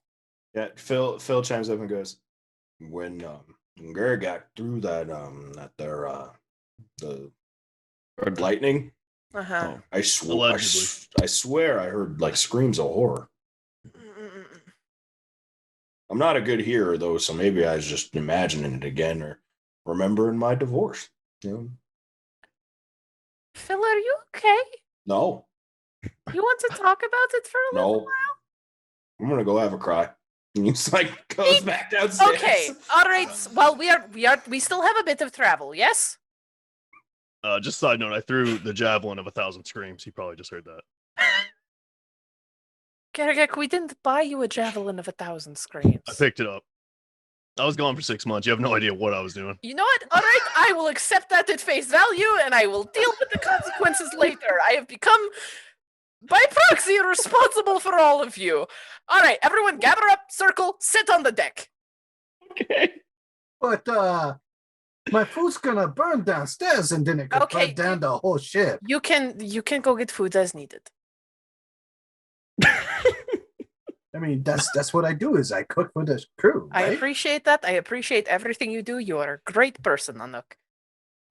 Yeah, Phil chimes up and goes, when Gergak threw that the lightning, Uh-huh. I swear I heard like screams of horror. I'm not a good hearer though, so maybe I was just imagining it again or remembering my divorce. You know? Phil, are you okay? No, You want to talk about it for a little no. while? I'm gonna go have a cry. And he's like goes back downstairs. Okay, all right. Well, we still have a bit of travel, yes? Just side note, I threw the javelin of 1,000 screams. He probably just heard that. Garagak, we didn't buy you a javelin of 1,000 screams. I picked it up. I was gone for 6 months. You have no idea what I was doing. You know what? All right, I will accept that at face value, and I will deal with the consequences later. I have become, by proxy, responsible for all of you. All right, everyone, gather up, circle, sit on the deck. Okay. But my food's gonna burn downstairs and then it could Okay, burn down the whole ship. You can go get food as needed. I mean, that's what I do is I cook for the crew. I Right? appreciate that. I appreciate everything you do. You are a great person, Anuk.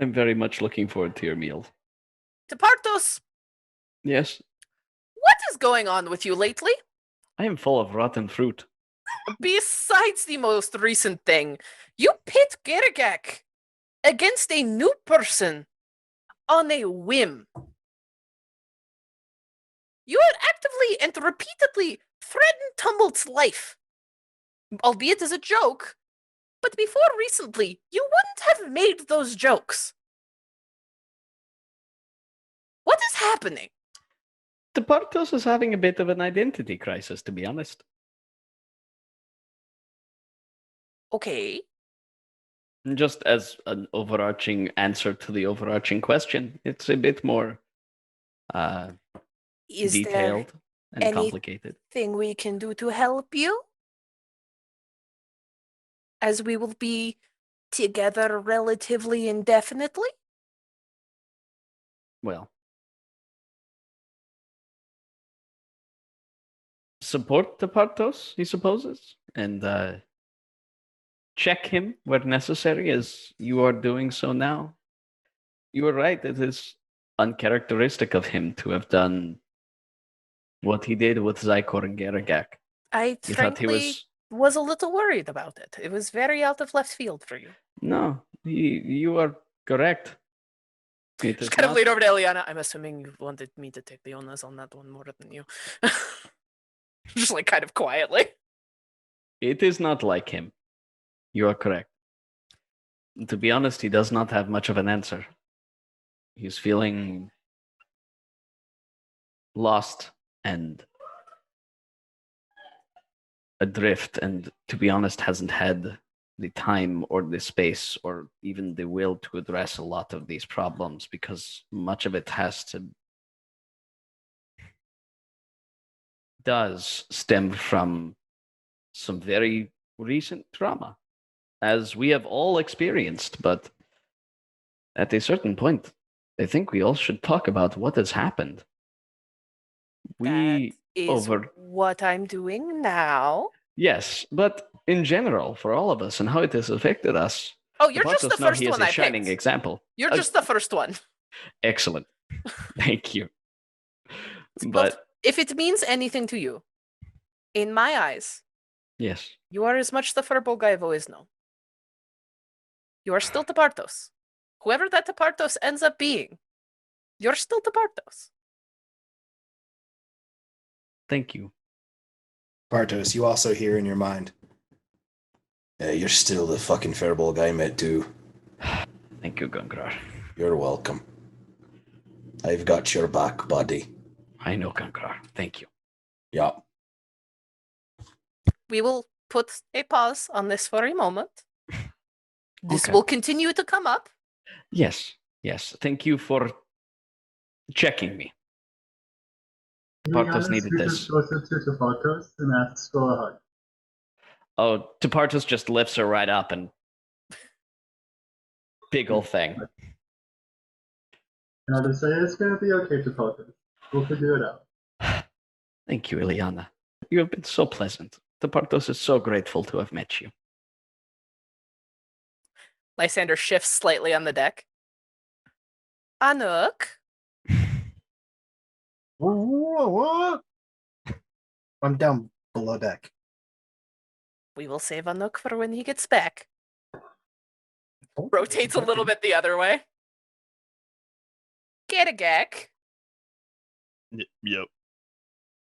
I'm very much looking forward to your meal. Tepartos, Yes, what is going on with you lately? I am full of rotten fruit. Besides the most recent thing, you pit Gergak against a new person on a whim. You had actively and repeatedly threatened Tumbled's life, albeit as a joke, but before recently, you wouldn't have made those jokes. What is happening? Tepartos is having a bit of an identity crisis, to be honest. Okay. Just as an overarching answer to the overarching question, it's a bit more Is detailed and any- complicated. there anything we can do to help you? As we will be together relatively indefinitely? Well, support Tepartos, he supposes, and check him where necessary, as you are doing so now. You are right, it is uncharacteristic of him to have done what he did with Zykor and Geragak. I You thought he frankly was a little worried about it. It was very out of left field for you. No, you are correct. It is Just kind of not- lean over to Eliana. I'm assuming you wanted me to take the onus on that one more than you. Just like kind of quietly. It is not like him. You are correct. To be honest, he does not have much of an answer. He's feeling lost and adrift, and to be honest, hasn't had the time or the space or even the will to address a lot of these problems, because much of it does stem from some very recent trauma, as we have all experienced. But at a certain point, I think we all should talk about what has happened. We That is over what I'm doing now. Yes, but in general, for all of us and how it has affected us, Oh, you're just Bartos the now first he is one a I shining picked. example. You're just the first one. Excellent. Thank you. Well, But if it means anything to you, in my eyes, yes, you are as much the furball guy I've always known. You are still Tepartos. Whoever that Tepartos ends up being, you're still Tepartos. thank you. Bartos, you also hear in your mind. You're still the fucking Fairball guy I met too. Thank you, Gungrar. You're welcome. I've got your back, buddy. I know, Gungrar. Thank you. Yeah. We will put a pause on this for a moment. This Okay. will continue to come up. Yes, yes. Thank you for checking me. Bartos needed this. Closer to Bartos and asks for a hug. Oh, Tepartos just lifts her right up and big ol' thing. And I just say, it's going to be okay, Bartos. We'll figure it out. Thank you, Ileana. You have been so pleasant. Tepartos is so grateful to have met you. Lysander shifts slightly on the deck. Anuk, What? I'm down below deck. we will save Anuk for when he gets back. Rotates a little bit the other way. Gedagak, Yep.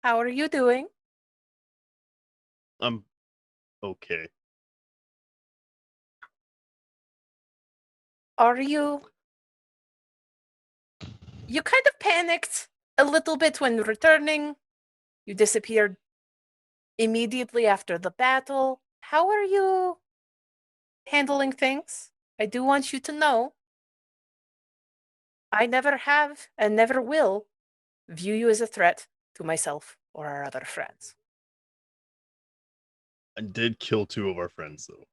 how are you doing? I'm okay. Are you... You kind of panicked a little bit when returning. You disappeared immediately after the battle. How are you handling things? I do want you to know I never have and never will view you as a threat to myself or our other friends. I did kill 2 of our friends though.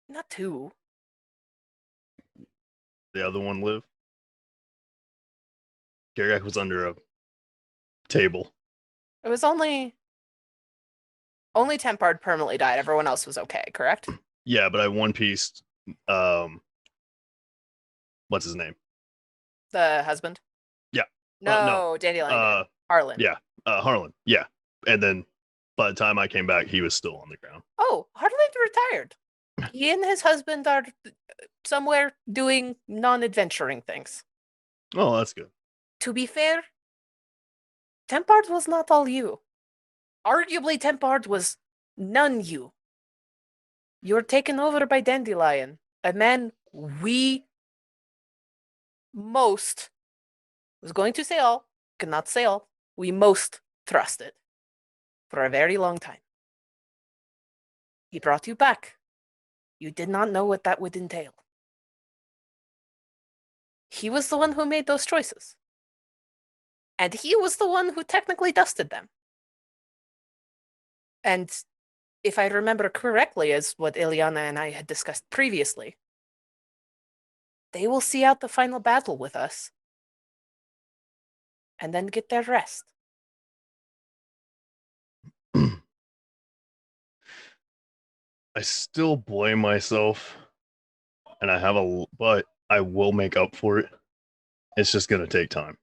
Not two. The other one lived. Gargak was under a table. It was only Tempard permanently died. Everyone else was okay, correct? Yeah, but I one pieced what's his name? The husband? Yeah. No, No. Dandelion. Harlan. Yeah. Harlan. Yeah. And then by the time I came back, he was still on the ground. Oh, Harlan retired. He and his husband are somewhere doing non-adventuring things. Oh, that's good. To be fair, Tempard was not all you. Arguably, Tempard was none you. You were taken over by Dandelion, a man we most, was going to say all, could not say all, we most trusted for a very long time. He brought you back. You did not know what that would entail. He was the one who made those choices. And he was the one who technically dusted them. And if I remember correctly, as what Ileana and I had discussed previously, they will see out the final battle with us and then get their rest. I still blame myself, and but I will make up for it. It's just gonna take time.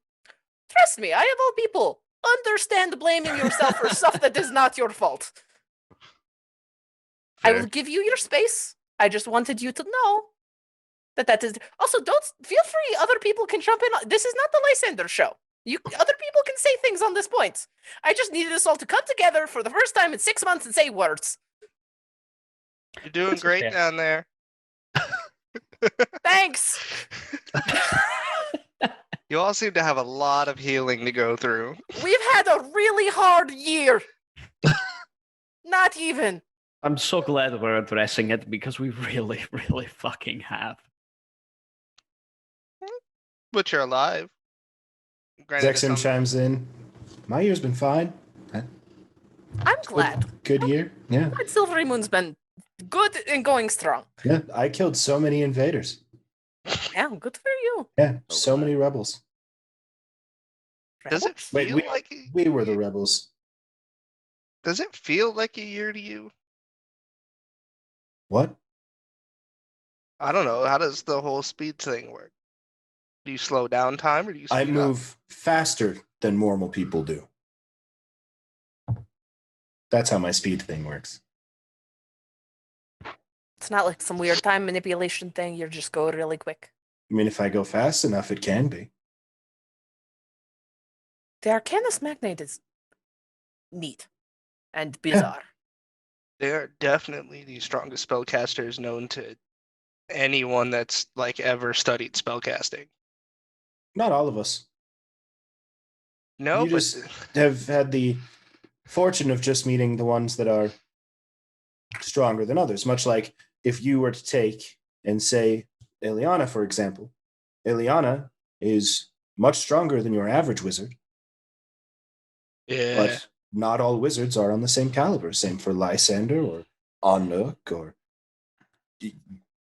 Trust me, I of all people understand blaming yourself for stuff that is not your fault. I Fair. will give you your space. I just wanted you to know that is. Also, don't feel free. Other people can jump in. This is not the Lysander show. Other people can say things on this point. I just needed us all to come together for the first time in 6 months and say words. You're doing great down there. Thanks. You all seem to have a lot of healing to go through. We've had a really hard year. Not even. I'm so glad we're addressing it because we really, really fucking have. But you're alive. Granted, it's Zexon on- chimes in. My year's been fine. I'm glad. Good year. Yeah. Glad Silvery Moon's been good and going strong. Yeah. I killed so many invaders. Yeah, good for you. Yeah. So many rebels. Does it Rebels? Wait, feel like We were the rebels. Does it feel like a year to you? What? I don't know. How does the whole speed thing work? Do you slow down time or do you I speed move faster than normal people do. That's how my speed thing works. It's not like some weird time manipulation thing. You're just going really quick. I mean, if I go fast enough, it can be. The Arcanus Magnate is neat and bizarre. up? They are definitely the strongest spellcasters known to anyone that's like ever studied spellcasting. Not all of us. No, You but just have had the fortune of just meeting the ones that are stronger than others. Much like if you were to take and say Eliana, for example, Eliana is much stronger than your average wizard, yeah, but not all wizards are on the same caliber. Same for Lysander or Anuk or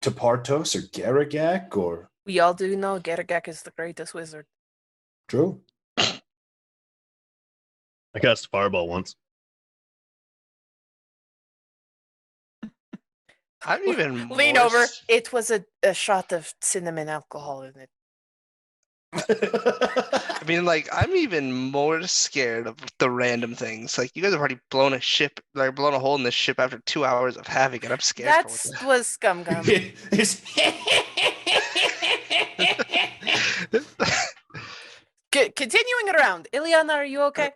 Tepartos or Garagak or We all do know Garagak is the greatest wizard. Drew. I cast a fireball once. I'm even Lean more over. s- It was a shot of cinnamon alcohol in it. I mean, like, I'm even more scared of the random things. Like, you guys have already blown a ship, like, blown a hole in this ship after 2 hours of having it. I'm scared That for was Scum Gum. It's- Continuing around, Ileana, are you okay?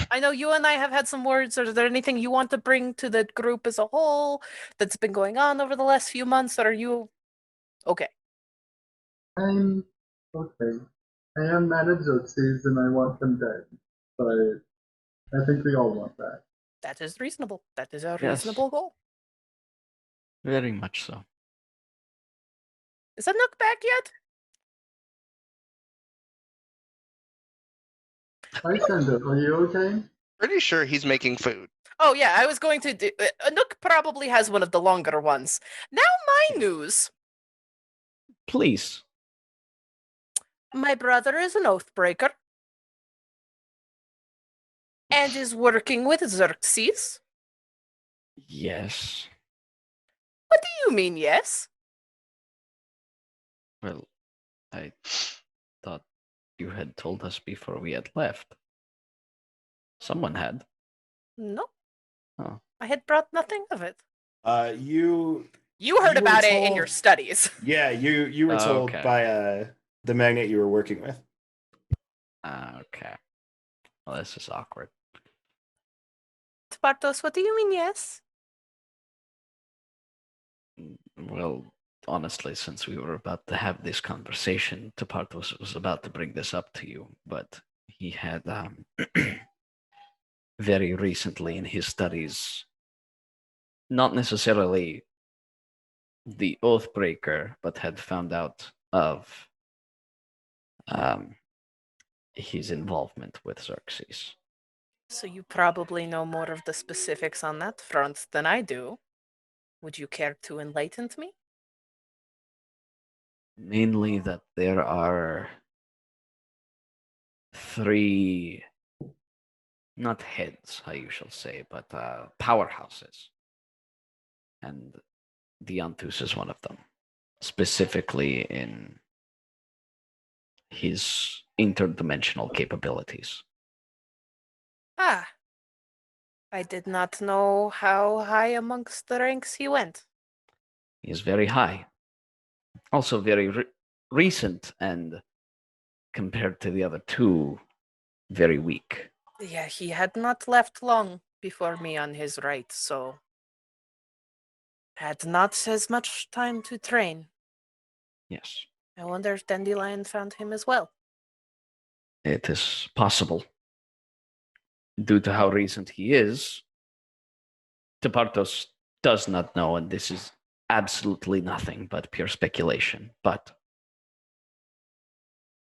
I know you and I have had some words. Is there anything you want to bring to the group as a whole that's been going on over the last few months? Or are you okay? I'm okay. I am mad at Xerxes and I want them dead, but I think we all want that. That is reasonable. That is a Yes. reasonable goal. Very much so. Is Anuk back yet? Lysander, are you okay? Pretty sure he's making food. Oh yeah, I was going to do. Anuk probably has one of the longer ones. Now my news. Please. My brother is an oathbreaker and is working with Xerxes. Yes. What do you mean, yes? Well, I thought you had told us before we had left. Someone had. No. Oh. I had brought nothing of it. you You heard You were about it in told- your studies. Yeah, you were told Okay. by the magnet you were working with. Okay. Well, this is awkward. Spartos, what do you mean, yes? Well, honestly, since we were about to have this conversation, Tepartos was about to bring this up to you, but he had very recently in his studies, not necessarily the Oathbreaker, but had found out of his involvement with Xerxes. So you probably know more of the specifics on that front than I do. Would you care to enlighten me? Mainly that there are three, not heads, how you shall say, but powerhouses. And Dianthus is one of them, specifically in his interdimensional capabilities. Ah. I did not know how high amongst the ranks he went. He is very high. Also very recent, and compared to the other two, very weak. Yeah, he had not left long before me on his right, so had not as much time to train. Yes, I wonder if Dandelion found him as well. it is possible. Due to how recent he is, Tepartos does not know, and this is absolutely nothing but pure speculation, but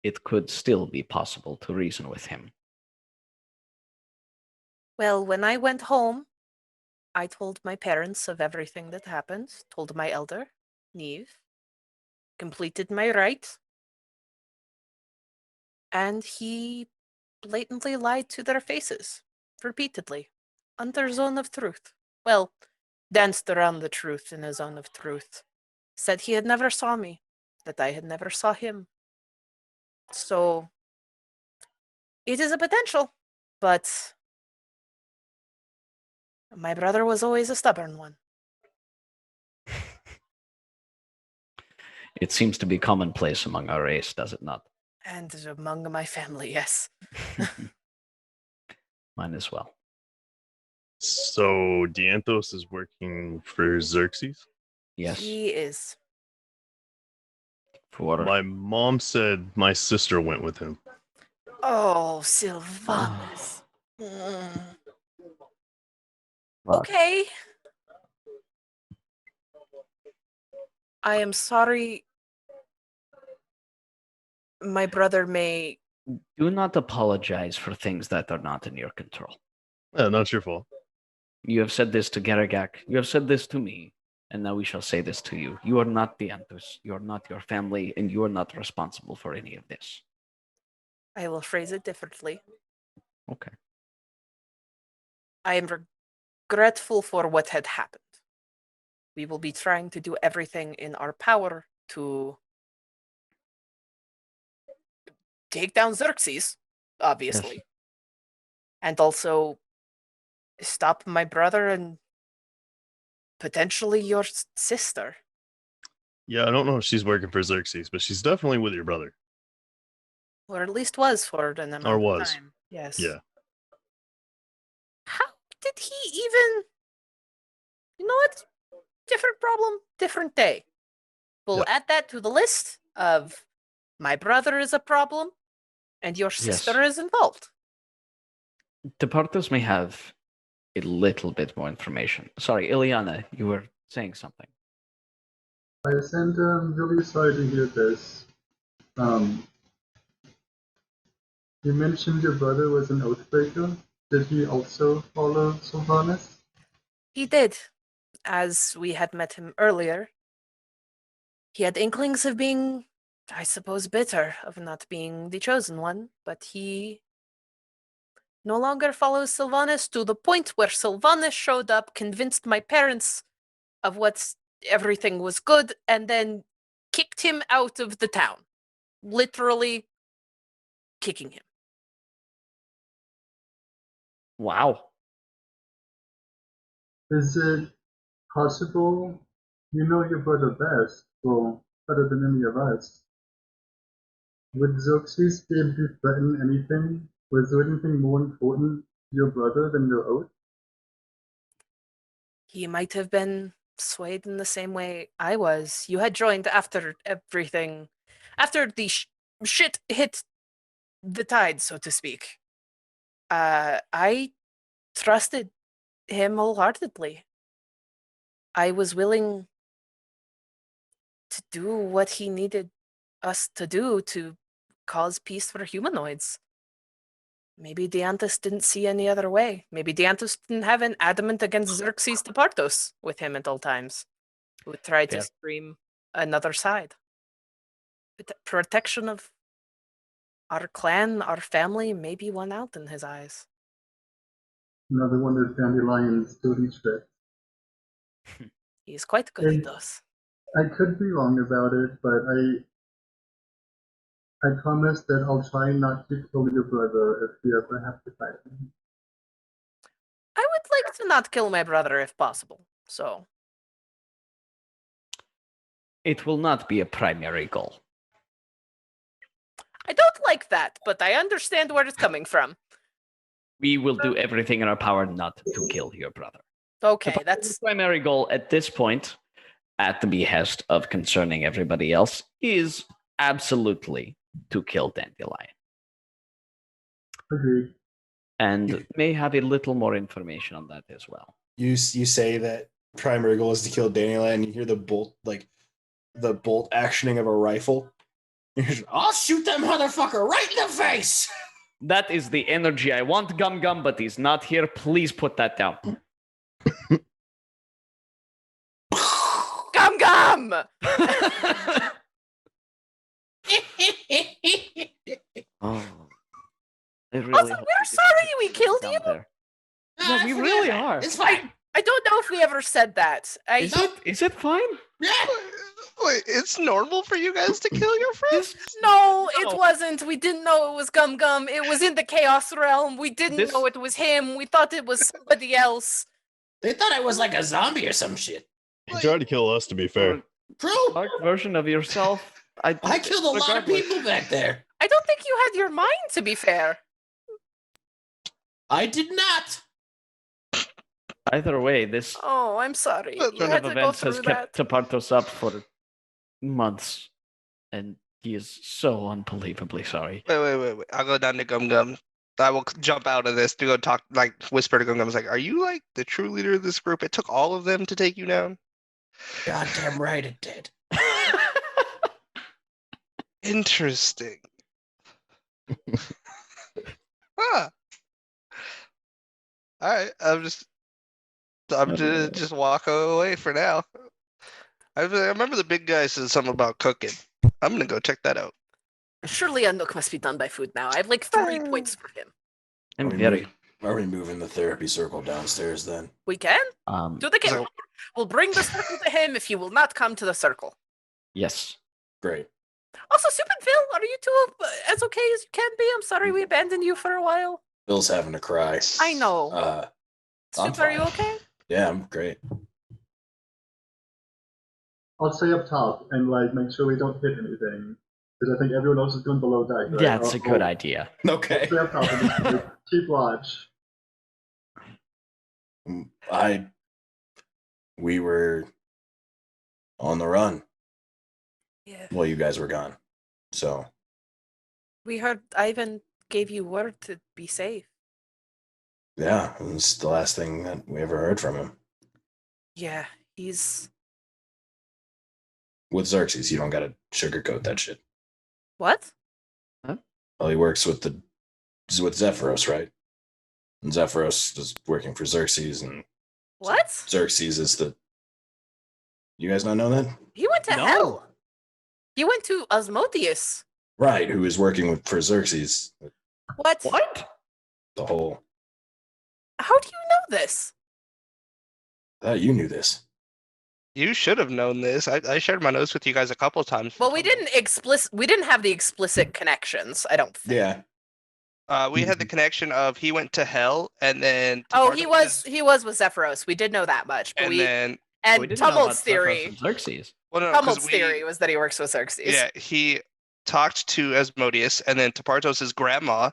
it could still be possible to reason with him. Well, when I went home, I told my parents of everything that happened, told my elder, Neve, completed my rite, and he blatantly lied to their faces, repeatedly, under zone of truth. Well, danced around the truth in a zone of truth. Said he had never saw me, that I had never saw him. So, it is a potential, but my brother was always a stubborn one. It seems to be commonplace among our race, does it not? And among my family, yes. Mine as well. So Dianthos is working for Xerxes. Yes. He is. For My mom said my sister went with him. Oh, Sylvanus. Mm. Fuck. Okay. I am sorry. My brother may. Do not apologize for things that are not in your control. Yeah, not your fault. You have said this to Garagak. You have said this to me. And now we shall say this to you. You are not Dianthus. You are not your family, and you are not responsible for any of this. I will phrase it differently. Okay. I am regretful for what had happened. We will be trying to do everything in our power to take down Xerxes, obviously. Yes. And also stop my brother and potentially your sister. Yeah, I don't know if she's working for Xerxes, but she's definitely with your brother. Or at least was for an amount Or of was. time. Yes. Yeah. How did he even... You know what? Different problem, different day. We'll Yeah. add that to the list of my brother is a problem and your sister is involved. Departos may have a little bit more information. Sorry, Ileana, you were saying something. Yes, and really sorry to hear this. You mentioned your brother was an oathbreaker. Did he also follow Sylvanus? He did. As we had met him earlier, he had inklings of being, I suppose, bitter of not being the chosen one, but he no longer follows Sylvanus to the point where Sylvanus showed up, convinced my parents of what everything was good, and then kicked him out of the town. Literally kicking him. Wow. Is it possible you know your brother best, well, better than any of us? Would Xerxes be able to threaten anything? Was there anything more important to your brother than your oath? He might have been swayed in the same way I was. You had joined after everything, after the shit hit the tide, so to speak. I trusted him wholeheartedly. I was willing to do what he needed us to do to cause peace for humanoids. Maybe Dianthus didn't see any other way. Maybe Dianthus didn't have an adamant against Xerxes Departos with him at all times, who would try to Fair. scream another side. Protection of our clan, our family, maybe won out in his eyes. Another one of Dandelion's dirty tricks. He's quite good at And those. I could be wrong about it, but I promise that I'll try not to kill your brother if we ever have to fight him. I would like to not kill my brother if possible, so It will not be a primary goal. I don't like that, but I understand where it's coming from. We will do everything in our power not to kill your brother. Okay, The that's primary goal at this point, at the behest of concerning everybody else, is absolutely to kill Dandelion. Agreed. And may have a little more information on that as well. You say that primary goal is to kill Daniela, and you hear the bolt actioning of a rifle. You're just, I'll shoot that motherfucker right in the face. That is the energy I want, Gum Gum, but he's not here. Please put that down. Gum Gum! Oh, I really killed down you? there. No, Yeah, I we forget really that. are. It's fine. I don't know if we ever said that. Is it fine? Yeah. Wait, it's normal for you guys to kill your friends? No, it No. wasn't. We didn't know it was Gum Gum. It was in the Chaos Realm. We didn't This- know it was him. We thought it was somebody else. They thought I was like a zombie or some shit. He tried to kill us, to be fair. True. Dark version of yourself. I killed a lot of regardless. people back there. I don't think you had your mind, to be fair. I did not. Either way, this Oh, I'm sorry. But You turn had of to go events has through kept that. Tapartos up for months, and he is so unbelievably sorry. Wait. I'll go down to Gum Gum. I will jump out of this to go talk, like, whisper to Gum Gum. Like, are you, like, the true leader of this group? It took all of them to take you down? Goddamn right it did. Interesting. Huh. Alright, I'm just walk away for now. I remember the big guy said something about cooking. I'm gonna go check that out. Surely a nook must be done by food now. I have like 3 points for him. I'm very Are we moving the therapy circle downstairs then? We can? um Do the game. So- We'll bring the circle to him if he will not come to the circle. yes. Great. Also, Soup and Phil, are you two as okay as you can be? I'm sorry we abandoned you for a while. Bill's having to cry. I know. I'm Soup, are you fine. okay? Yeah, I'm great. I'll stay up top and like make sure we don't hit anything because I think everyone else is going below deck. Right? That's a good idea. Okay. Stay up top and just like, keep watch. We were on the run Yeah. while you guys were gone. So We heard Ivan gave you word to be safe. yeah, it was the last thing that we ever heard from him. Yeah, he's With Xerxes, you don't gotta sugarcoat that shit. what? Well, he works with Zephyros, right? And Zephyros is working for Xerxes, and What? Xerxes is the. You guys not know that? He went to No. hell. He went to Osmodeus. Right, who is working for Xerxes? What? The whole. How do you know this? You knew this. You should have known this. I shared my notes with you guys a couple times. Well, we didn't have the explicit connections, I don't think. Yeah. We had the connection of he went to hell, and then Oh, Tapartos he was with Zephyros. We did know that much. But and we then We and didn't know about Tumult's Zephyros theory. and Xerxes. well, no, 'cause Tumult's we- theory was that he works with Xerxes. Yeah, he talked to Asmodeus, and then Tapartos' grandma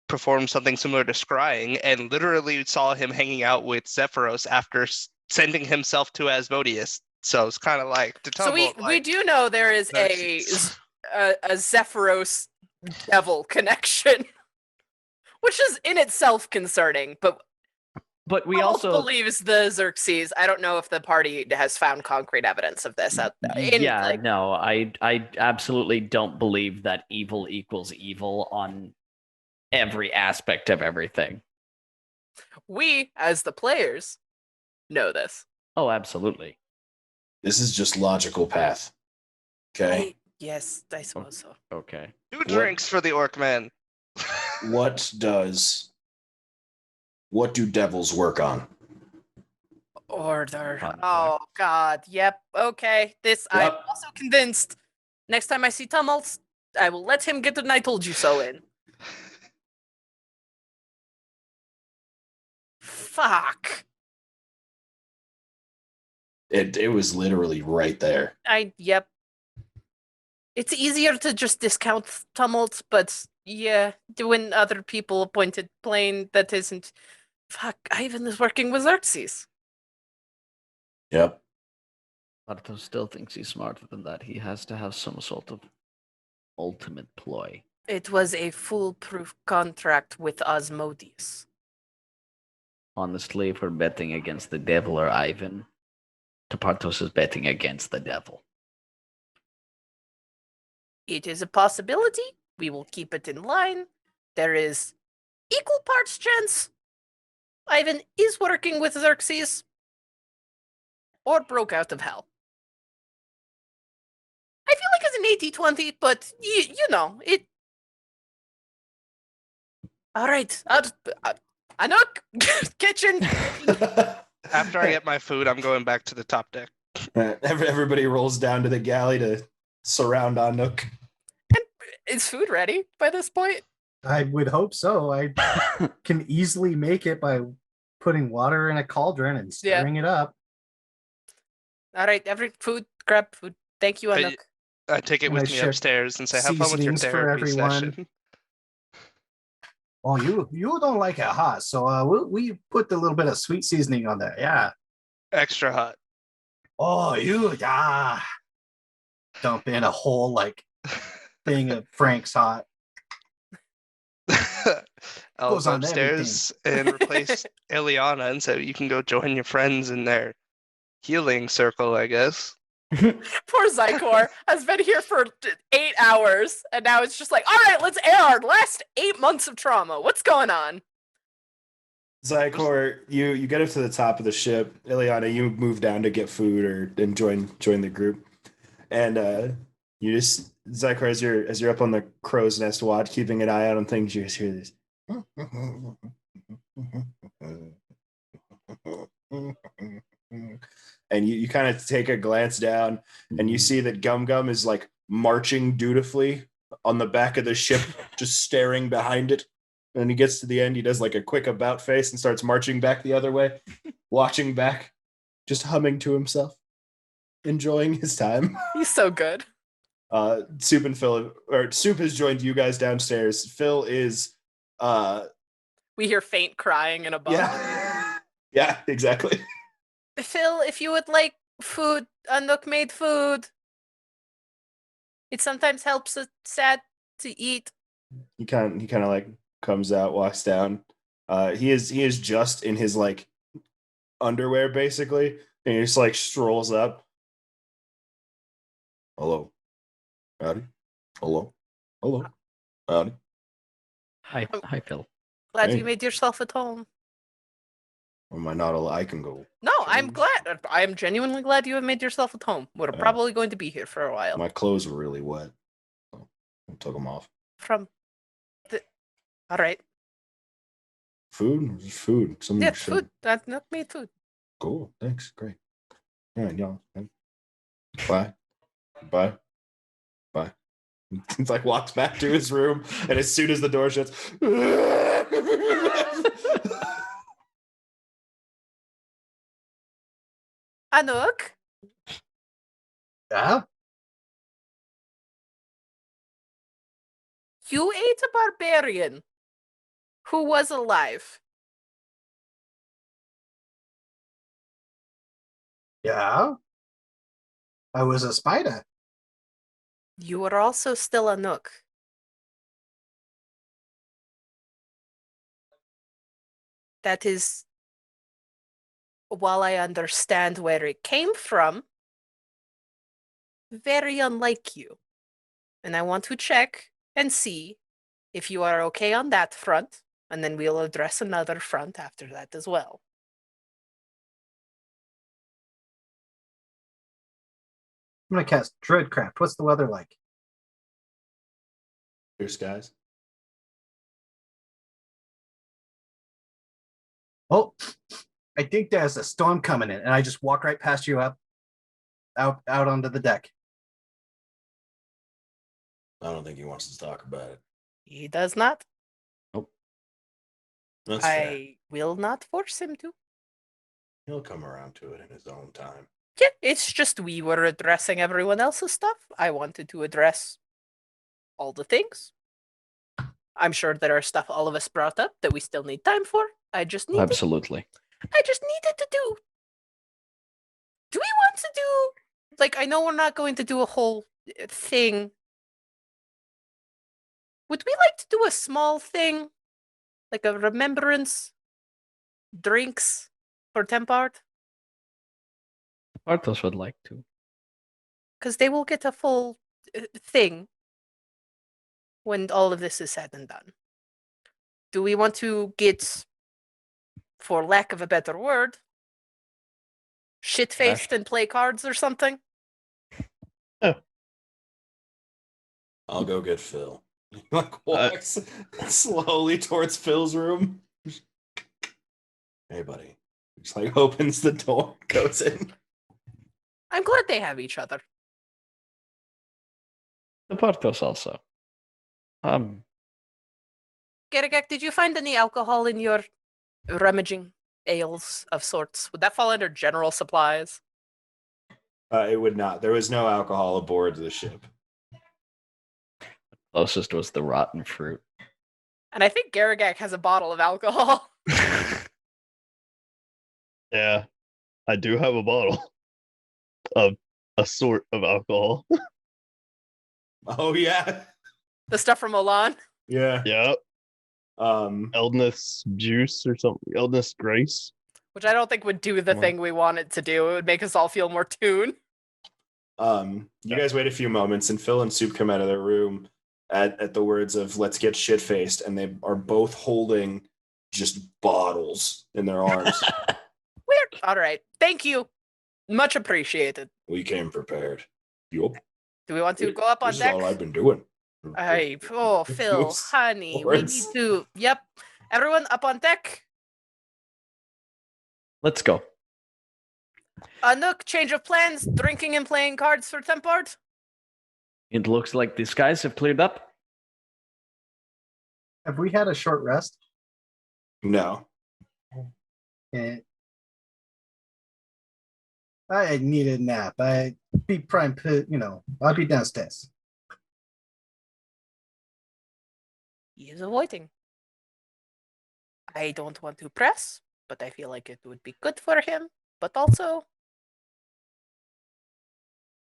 performed something similar to scrying, and literally saw him hanging out with Zephyros after sending himself to Asmodeus. So it's kind of like to So we like, do know there is Xerxes. a Zephyros devil connection, which is in itself concerning. But But we Tumult also believes the Xerxes. I don't know if the party has found concrete evidence of this. no, I absolutely don't believe that evil equals evil on every aspect of everything. We, as the players, know this. Oh, absolutely. This is just logical path. Okay. Yes, I suppose so. Okay. 2 drinks for the orc man. What do devils work on? Order. Fun Oh God. Yep. Okay. I'm Yep. also convinced. Next time I see Tumults, I will let him get an "I told you so" in. Fuck. It was literally right there. Yep. It's easier to just discount Tumult, but yeah, when other people appointed plane that isn't. Fuck, Ivan is working with Xerxes. Yep. Bartos still thinks he's smarter than that. He has to have some sort of ultimate ploy. It was a foolproof contract with Osmodeus. Honestly, if we're betting against the devil or Ivan, Tapartos is betting against the devil. It is a possibility. We will keep it in line. There is equal parts chance Ivan is working with Xerxes or broke out of hell. I feel like it's an 80-20, but you know, it... All right. Anuk, kitchen. After I get my food, I'm going back to the top deck. Everybody rolls down to the galley to surround Anuk. Is food ready by this point? I would hope so. I can easily make it by putting water in a cauldron and Yeah. stirring it up. All right, grab food. Thank you, I- Anuk. I take it And I with me ship upstairs and say, "Have fun with your seasonings for therapy everyone." session." Oh, you don't like it hot, so we put a little bit of sweet seasoning on there. Yeah. Extra hot. Oh, dump in a whole like thing of Frank's hot. I'll Goes go on upstairs and replace Eliana, and so you can go join your friends in their healing circle, I guess. Poor Zykor has been here for 8 hours, and now it's just like, all right, let's air our last 8 months of trauma. What's going on? Zykor, you get up to the top of the ship. Ileana, you move down to get food and join the group. And you just Zykor, as you're up on the crow's nest watch, keeping an eye out on things, you just hear this. And you kind of take a glance down and you see that Gum Gum is like marching dutifully on the back of the ship, just staring behind it. And he gets to the end, he does like a quick about face and starts marching back the other way, watching back, just humming to himself, enjoying his time. He's so good. Soup and Phil, or Soup has joined you guys downstairs. Phil is, We hear faint crying in above. yeah, exactly. Phil, if you would like food, Anuk made food. It sometimes helps us sad to eat. He kind of like comes out, walks down. He is just in his like underwear basically, and he just like strolls up. Hello, howdy. Hello, howdy. Hi, Phil. Glad Hey. you made yourself at home. Am I not I can go. No, I'm Change. glad. I am genuinely glad you have made yourself at home. We're probably going to be here for a while. My clothes were really wet, so I took them off. From the. All right. Food, food. Some Yeah, food. Anuk made food. Cool. Thanks. Great. Yeah, y'all. Bye. Bye. Bye. It's like walks back to his room, and as soon as the door shuts, Anuk, Yeah. you ate a barbarian who was alive. Yeah. I was a spider. You are also still Anuk. That is, while I understand where it came from, very unlike you. And I want to check and see if you are okay on that front, and then we'll address another front after that as well. I'm gonna cast Druidcraft. What's the weather like? clear skies. Oh, I think there's a storm coming in, and I just walk right past you out onto the deck. I don't think he wants to talk about it. He does not. That's fair. I will not force him to. He'll come around to it in his own time. Yeah, it's just we were addressing everyone else's stuff. I wanted to address all the things. I'm sure there are stuff all of us brought up that we still need time for. I just needed to do. Do we want to do, like, I know we're not going to do a whole thing. Would we like to do a small thing? Like a remembrance? Drinks for Tempart? Arthos would like to. Because they will get a full thing when all of this is said and done. Do we want to get, for lack of a better word, shit-faced and play cards or something? I'll go get Phil. He like walks slowly towards Phil's room. Hey, buddy. Just like opens the door, goes in. I'm glad they have each other. The Portos also. Geragak, did you find any alcohol in your rummaging ales of sorts? Would that fall under general supplies? It would not. There was no alcohol aboard the ship. Closest was the rotten fruit. And I think Garagak has a bottle of alcohol. Yeah, I do have a bottle of a sort of alcohol. Oh yeah, The stuff from Milan. yeah. Yep, Um, Eldness juice or something. Eldness Grace. Which I don't think would do the Well- thing we want it to do. It would make us all feel more tuned. you guys wait a few moments, and Phil and Soup come out of their room at the words of "Let's get shit faced," and they are both holding just bottles in their arms. Weird. All right. Thank you. Much appreciated. We came prepared. Yup. Do we want to go up on This deck? is all I've been doing. Oh, Phil, Those honey, we need words. to. Yep. Everyone up on deck. Let's go. Nook, change of plans. Drinking and playing cards for Tempard. It looks like the skies have cleared up. Have we had a short rest? No. Eh. I need a nap. I'd be I'll be downstairs. He is avoiding. I don't want to press, but I feel like it would be good for him. But also,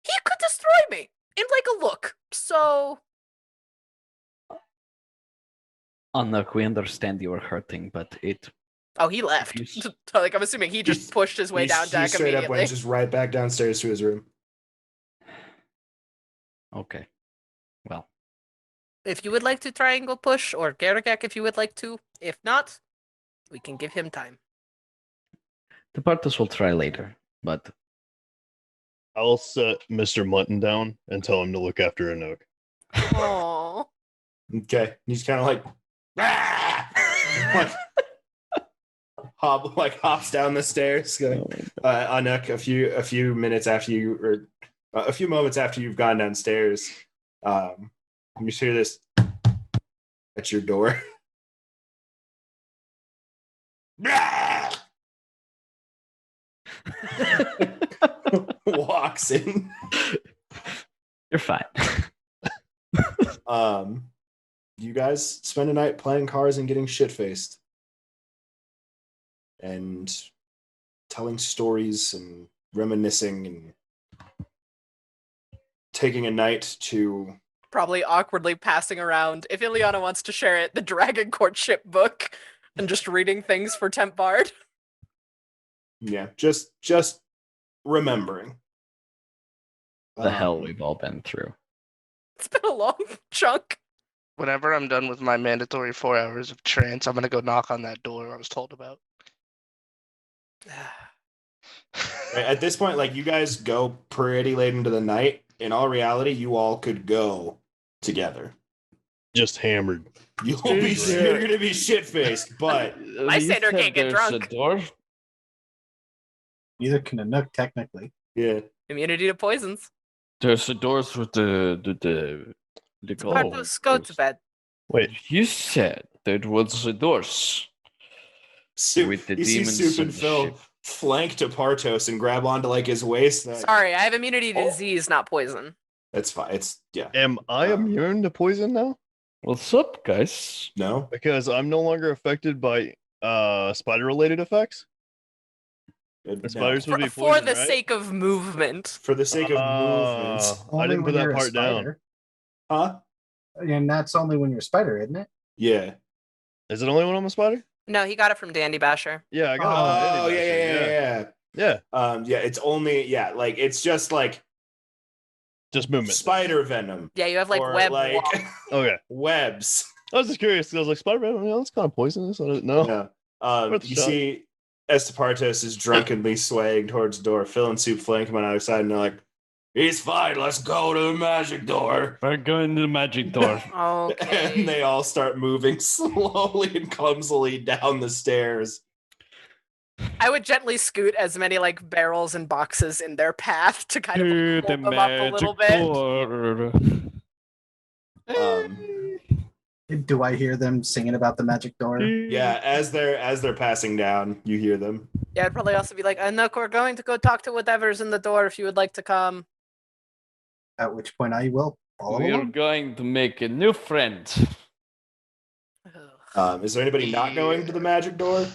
he could destroy me in like a look. So, Look, we understand you are hurting, but it. oh, he left. You s- Like I'm assuming he just pushed his way down He deck straight up immediately. went just right back downstairs to his room. Okay. Well, If you would like to triangle push, or Garagak if you would like to. If not, we can give him time. the Portos will try later, but I'll set Mr. Mutton down and tell him to look after Anouk. Aww. Okay. He's kind of like, like hops down the stairs. Going, Anuk, a few minutes after you, or a few moments after you've gone downstairs, you just hear this at your door. Walks in. you're fine. You guys spend a night playing cards and getting shit faced, and telling stories and reminiscing and taking a night to Probably awkwardly passing around, if Ileana wants to share it, the Dragon Courtship book and just reading things for Temp Bard. just remembering The hell we've all been through. It's been a long chunk. Whenever I'm done with my mandatory 4 hours of trance, I'm gonna go knock on that door I was told about. Right, at this point, like, you guys go pretty late into the night. In all reality, you all could go together. Just hammered. You're gonna be shit faced, but Lysander can't get drunk. A door? Neither can a nook technically. yeah. Immunity to poisons. There's a door through the Partos, go to bed. Wait, You said there was a doors. With the you see demons Soup on and the Phil ship. flank to Partos and grab onto like his waist. Like, Sorry, I have immunity to Oh. disease, not poison. that's fine. It's yeah. am I immune to poison now? What's up, guys? No. Because I'm no longer affected by spider related effects? No. The spiders For, would be for poison, the right? sake of movement. For the sake of movements. I didn't put when that you're a part down. spider. Huh? And that's only when you're a spider, isn't it? Yeah. Is it only when I'm a spider? No, he got it from Dandy Basher. Yeah, I got Oh, it. yeah. Yeah, Yeah, it's only like it's just like just movement. spider venom. Yeah, you have like or web like walk. Okay. webs. I was just curious because I was like, Spider-Man, that's kind of poisonous. I didn't know. Yeah. Worth a You shot. see Estepartos is drunkenly swaying towards the door. Phil and Soup flank him on either side, and they're like, he's fine, let's go to the magic door. We're going to the magic door. Okay. And they all start moving slowly and clumsily down the stairs. I would gently scoot as many like barrels and boxes in their path to kind of like, hold them up a little bit. door. Do I hear them singing about the magic door? Yeah, as they're passing down, you hear them. Yeah, I'd probably also be like, Nook, we're going to go talk to whatever's in the door if you would like to come. At which point I will follow We are along. going to make a new friend. Is there anybody not going to the magic door?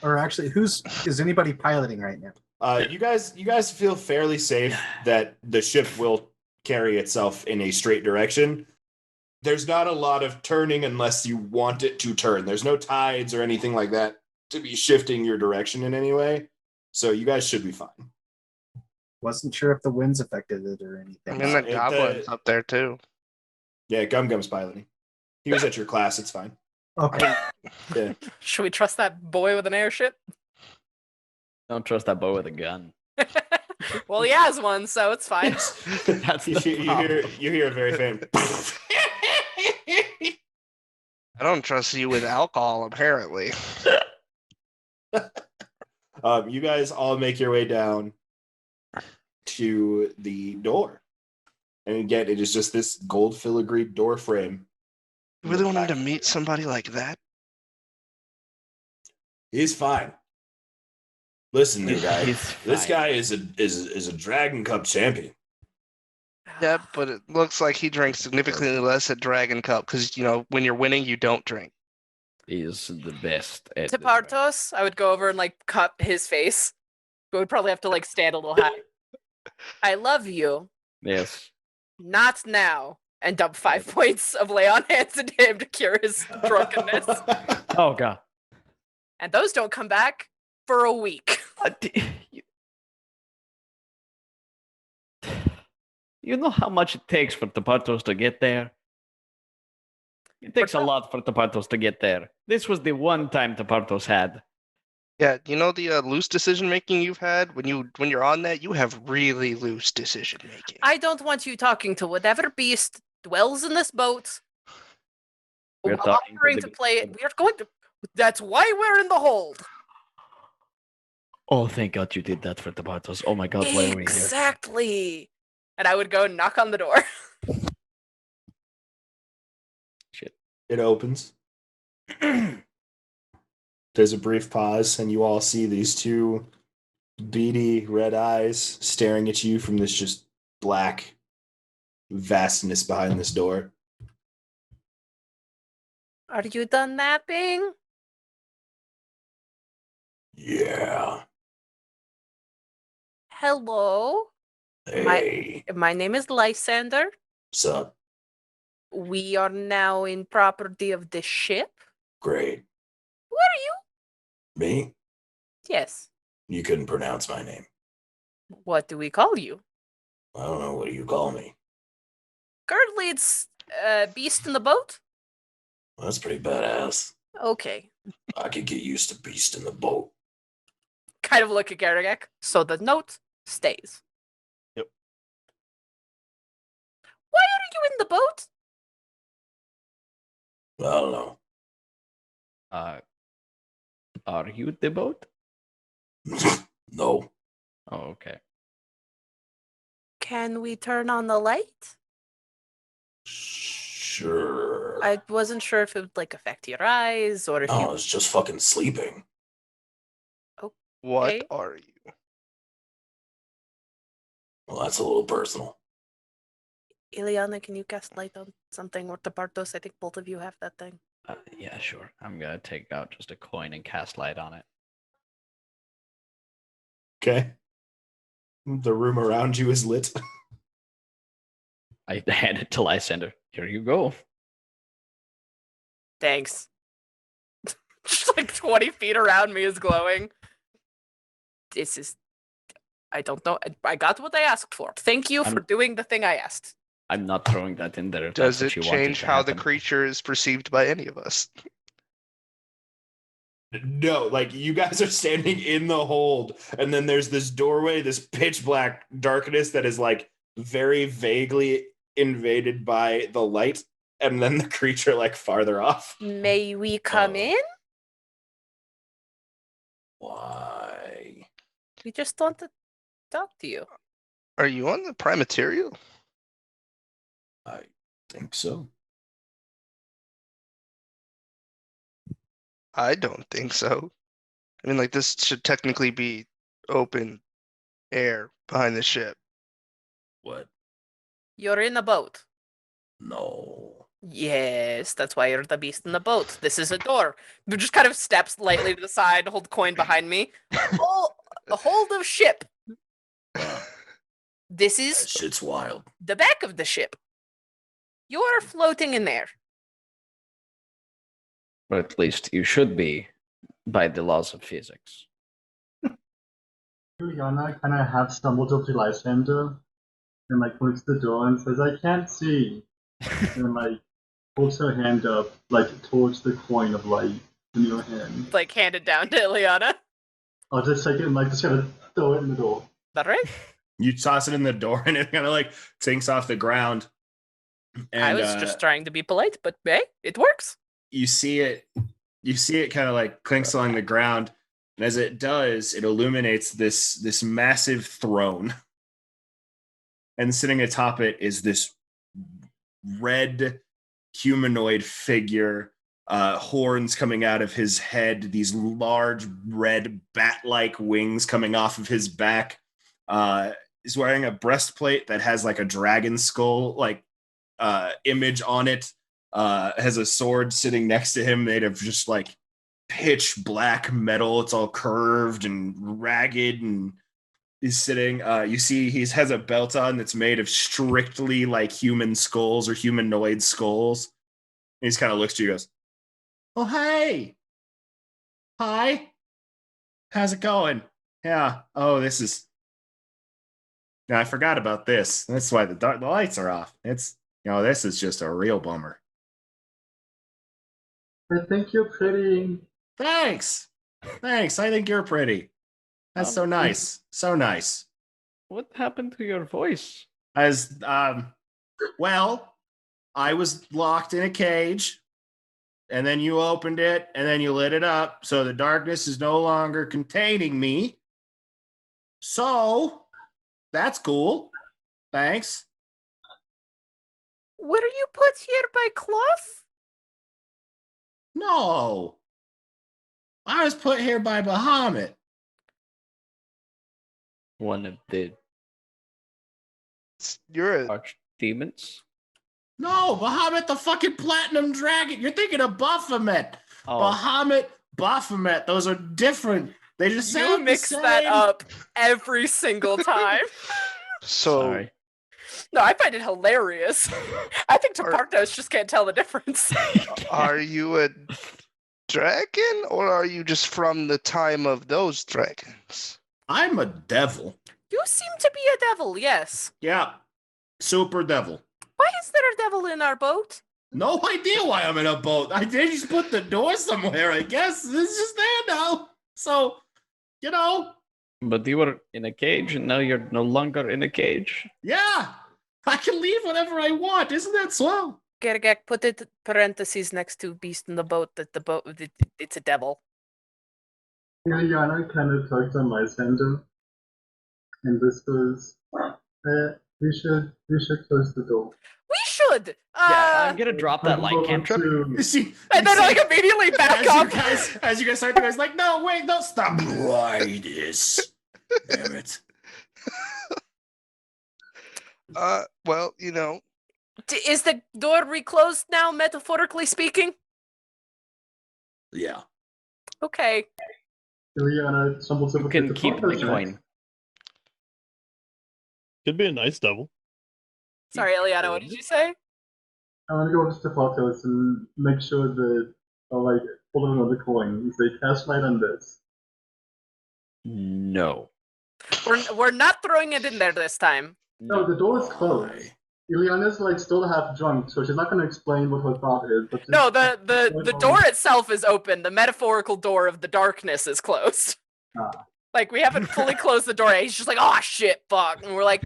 Or actually, is anybody piloting right now? You guys feel fairly safe that the ship will carry itself in a straight direction. There's not a lot of turning unless you want it to turn. There's no tides or anything like that to be shifting your direction in any way. So you guys should be fine. Wasn't sure if the winds affected it or I anything. mean, the goblin's up there too. Yeah, Gum's piloting. He was at your class. It's fine. Okay. Yeah. Should we trust that boy with an airship? Don't trust that boy with a gun. Well, he has one, so it's fine. That's the you hear a very faint. I don't trust you with alcohol, apparently. You guys all make your way down to the door. And again, it is just this gold filigreed door frame. You really wanted to meet somebody like that? He's fine. Listen, new guy. He's This fine. guy is a Dragon Cup champion. Yeah, but it looks like he drinks significantly less at Dragon Cup because, when you're winning, you don't drink. He is the best. At To the drag. Partos, I would go over and like cup his face. But would probably have to like stand a little high. I love you. Yes. Not now. And dump 5 points of lay on hands into him to cure his drunkenness. Oh god. And those don't come back for a week. You know how much it takes for Tapatos to get there? It takes a lot for Tapatos to get there. This was the one time Tapatos had. Yeah, the loose decision making you've had when you're on that, you have really loose decision making. I don't want you talking to whatever beast dwells in this boat. We're While talking to offering the- to play it. We are going to. That's why we're in the hold. Oh, thank God you did that for Tapatos. Oh my God, why are we here? Exactly. And I would go knock on the door. Shit. It opens. There's a brief pause, and you all see these two beady red eyes staring at you from this just black vastness behind this door. Are you done napping? Yeah. Hello. Hey. My name is Lysander. What's up? We are now in property of the ship. Great. What are you? Me? Yes. You couldn't pronounce my name. What do we call you? I don't know. What do you call me? Currently, it's beast in the boat. Well, that's pretty badass. Okay. I could get used to beast in the boat. Kind of look at Garagak. So the note stays. Yep. Why are you in the boat? I don't know. Are you the boat? No. Oh, okay. Can we turn on the light? Sure. I wasn't sure if it would like affect your eyes or if No, you. it's just fucking sleeping. What Okay. are you? Well, that's a little personal. Ileana, can you cast light on something? Or Tapartos, I think both of you have that thing. Yeah, sure. I'm gonna take out just a coin and cast light on it. Okay. The room around you is lit. I hand it to Lysander. Here you go. Thanks. Just like 20 feet around me is glowing. This is. I don't know. I got what I asked for. Thank you for doing the thing I asked. I'm not throwing that in there. if Does that's it what you wanted change to how the happen. creature is perceived by any of us? No, like you guys are standing in the hold, and then there's this doorway, this pitch black darkness that is like very vaguely invaded by the light, and then the creature like farther off. May we come in? Why? We just want to talk to you. Are you on the prime material? I think so. I don't think so. I mean, like, this should technically be open air behind the ship. What? You're in a boat. No. Yes, that's why you're the beast in the boat. This is a door. You just kind of steps lightly to the side, hold the coin behind me. Oh, a hold of ship. Wow, This that is shit's wild. the back of the ship. You are floating in there. Or at least you should be by the laws of physics. Juliana kind of half stumbles up to Lysander and like points to the door and says, "I can't see," and like holds her hand up like towards the coin of light in your hand. Like handed down to Ileana. I'll just take it and like just kind of throw it in the door. That right? You toss it in the door and it kind of like sinks off the ground. And I was just trying to be polite, but hey, it works. you see it kind of like clinks along the ground, and as it does, it illuminates this massive throne, and sitting atop it is this red humanoid figure, horns coming out of his head, these large red bat-like wings coming off of his back. He's wearing a breastplate that has like a dragon skull like image on it. Has a sword sitting next to him made of just like pitch black metal. It's all curved and ragged, and he's sitting. You see he has a belt on that's made of strictly like human skulls or humanoid skulls. And he just kind of looks to you and goes, "Oh, hey. Hi. How's it going? Yeah. Oh, this is... Now, I forgot about this. That's why the lights are off. It's, this is just a real bummer. I think you're pretty. Thanks. I think you're pretty. That's so nice. So nice. What happened to your voice? Well, I was locked in a cage, and then you opened it, and then you lit it up, so the darkness is no longer containing me. So, that's cool. Thanks. Were you put here by cloth? No. I was put here by Bahamut. One of the You're a archdemons? No, Bahamut the fucking platinum dragon. You're thinking of Baphomet. Oh, Bahamut, Baphomet. Those are different. They just You sound mix the same. that up every single time. so sorry. No, I find it hilarious. I think Tapartos just can't tell the difference. are you a dragon or are you just from the time of those dragons? I'm a devil. You seem to be a devil, yes. Yeah. Super devil. Why is there a devil in our boat? No idea why I'm in a boat. I did just put the door somewhere, I guess. It's just there now. So, But you were in a cage and now you're no longer in a cage. yeah. I can leave whenever I want. Isn't that swell? Gergak, put it parentheses next to beast in the boat that the boat it's a devil. Juliana kind of tugs on Lysander and whispers, we should close the door. We should. Yeah, I'm gonna drop that light cantrip. And then like immediately back up. As you guys start, you guys like, no, wait, don't stop. Why this? Damn it. Well, Is the door reclosed now, metaphorically speaking? Yeah. Okay. Juliana stumbles over You to can the keep the photos coin. Could be a nice devil. Sorry, Eliana, what did you say? I want to go over to the photos and make sure that like hold on the coin. You say cast light on this. No. We're not throwing it in there this time. No, the door is closed. Why? Ileana's like still half drunk, so she's not going to explain what her thought is. But just- No, the door itself is open. The metaphorical door of the darkness is closed. Ah. Like we haven't fully closed the door. He's just like, oh shit, fuck, and we're like,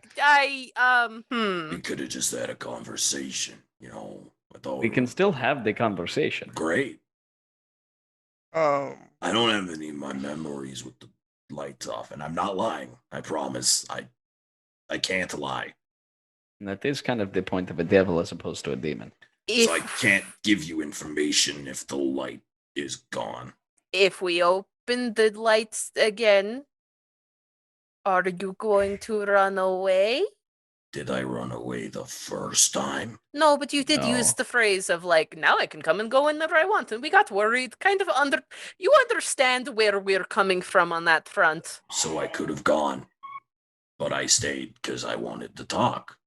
We could have just had a conversation, with all. We can still have the conversation. Great. I don't have any of my memories with the lights off, and I'm not lying. I promise. I can't lie. And that is kind of the point of a devil as opposed to a demon. So I can't give you information if the light is gone. If we open the lights again, are you going to run away? Did I run away the first time? No, but you did No. use the phrase of like, now I can come and go whenever I want, and we got worried. You understand where we're coming from on that front. So I could have gone, but I stayed because I wanted to talk.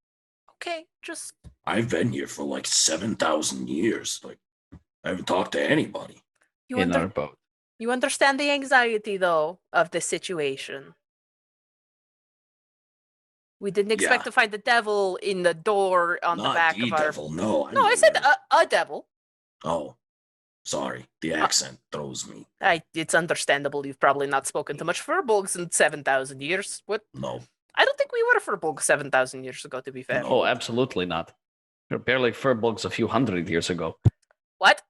Okay, just I've been here for like 7,000 years. Like, I haven't talked to anybody. you, In under- our boat. you understand the anxiety though of the situation. We didn't expect Yeah. to find the devil in the door on the Not back the of our. devil, no. No, I mean, said a devil. Oh, sorry. The accent throws me. It's understandable. You've probably not spoken to much furbolgs in 7,000 years. What? No. I don't think we were furbolgs 7,000 years ago. To be fair. No. Oh, absolutely not. We're barely furbolgs a few hundred years ago. What?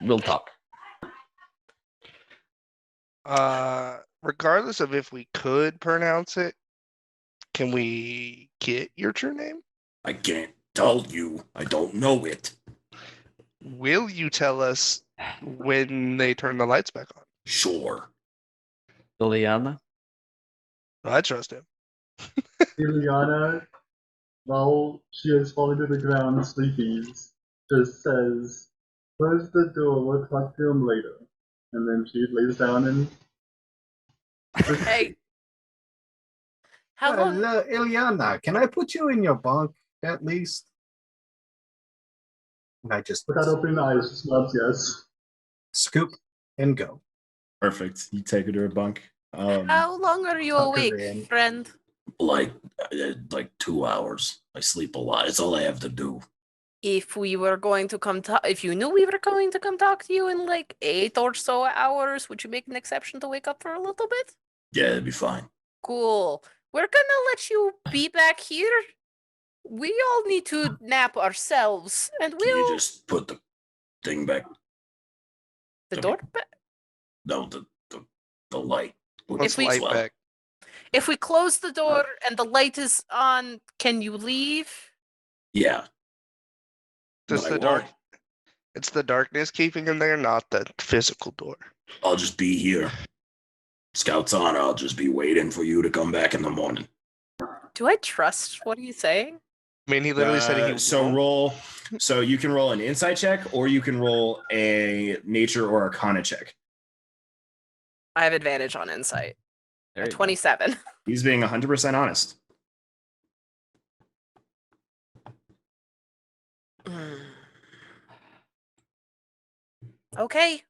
We'll talk. Regardless of if we could pronounce it, can we get your true name? I can't tell you. I don't know it. Will you tell us when they turn the lights back on? Sure. Liliana? I trust him. Ileana, while she is falling to the ground, sleepies, just says, "Close the door. We'll talk to him later." And then she lays down and. Hey. How long? Ileana, can I put you in your bunk at least? And I just Without opening the eyes, just nods yes. scoop and go. Perfect. You take her to her bunk. How long are you Tuck her awake, in. friend? Like 2 hours. I sleep a lot. It's all I have to do. If we were going to come talk, if you knew we were going to come talk to you in like 8 or so hours, would you make an exception to wake up for a little bit? Yeah, it'd be fine. Cool. We're gonna let you be back here. We all need to nap ourselves, and Can you we'll just put the thing back? the door. No, the light. Put Let's we- light well. back. If we close the door and the light is on, can you leave? Yeah. Does but I the dark? won't. It's the darkness keeping him there, not the physical door. I'll just be here. Scout's honor, I'll just be waiting for you to come back in the morning. Do I trust what he's saying? I mean, he literally said he. So won't. roll. So you can roll an insight check, or you can roll a nature or arcana check. I have advantage on insight. There At you go. 27. He's being 100% honest. Okay,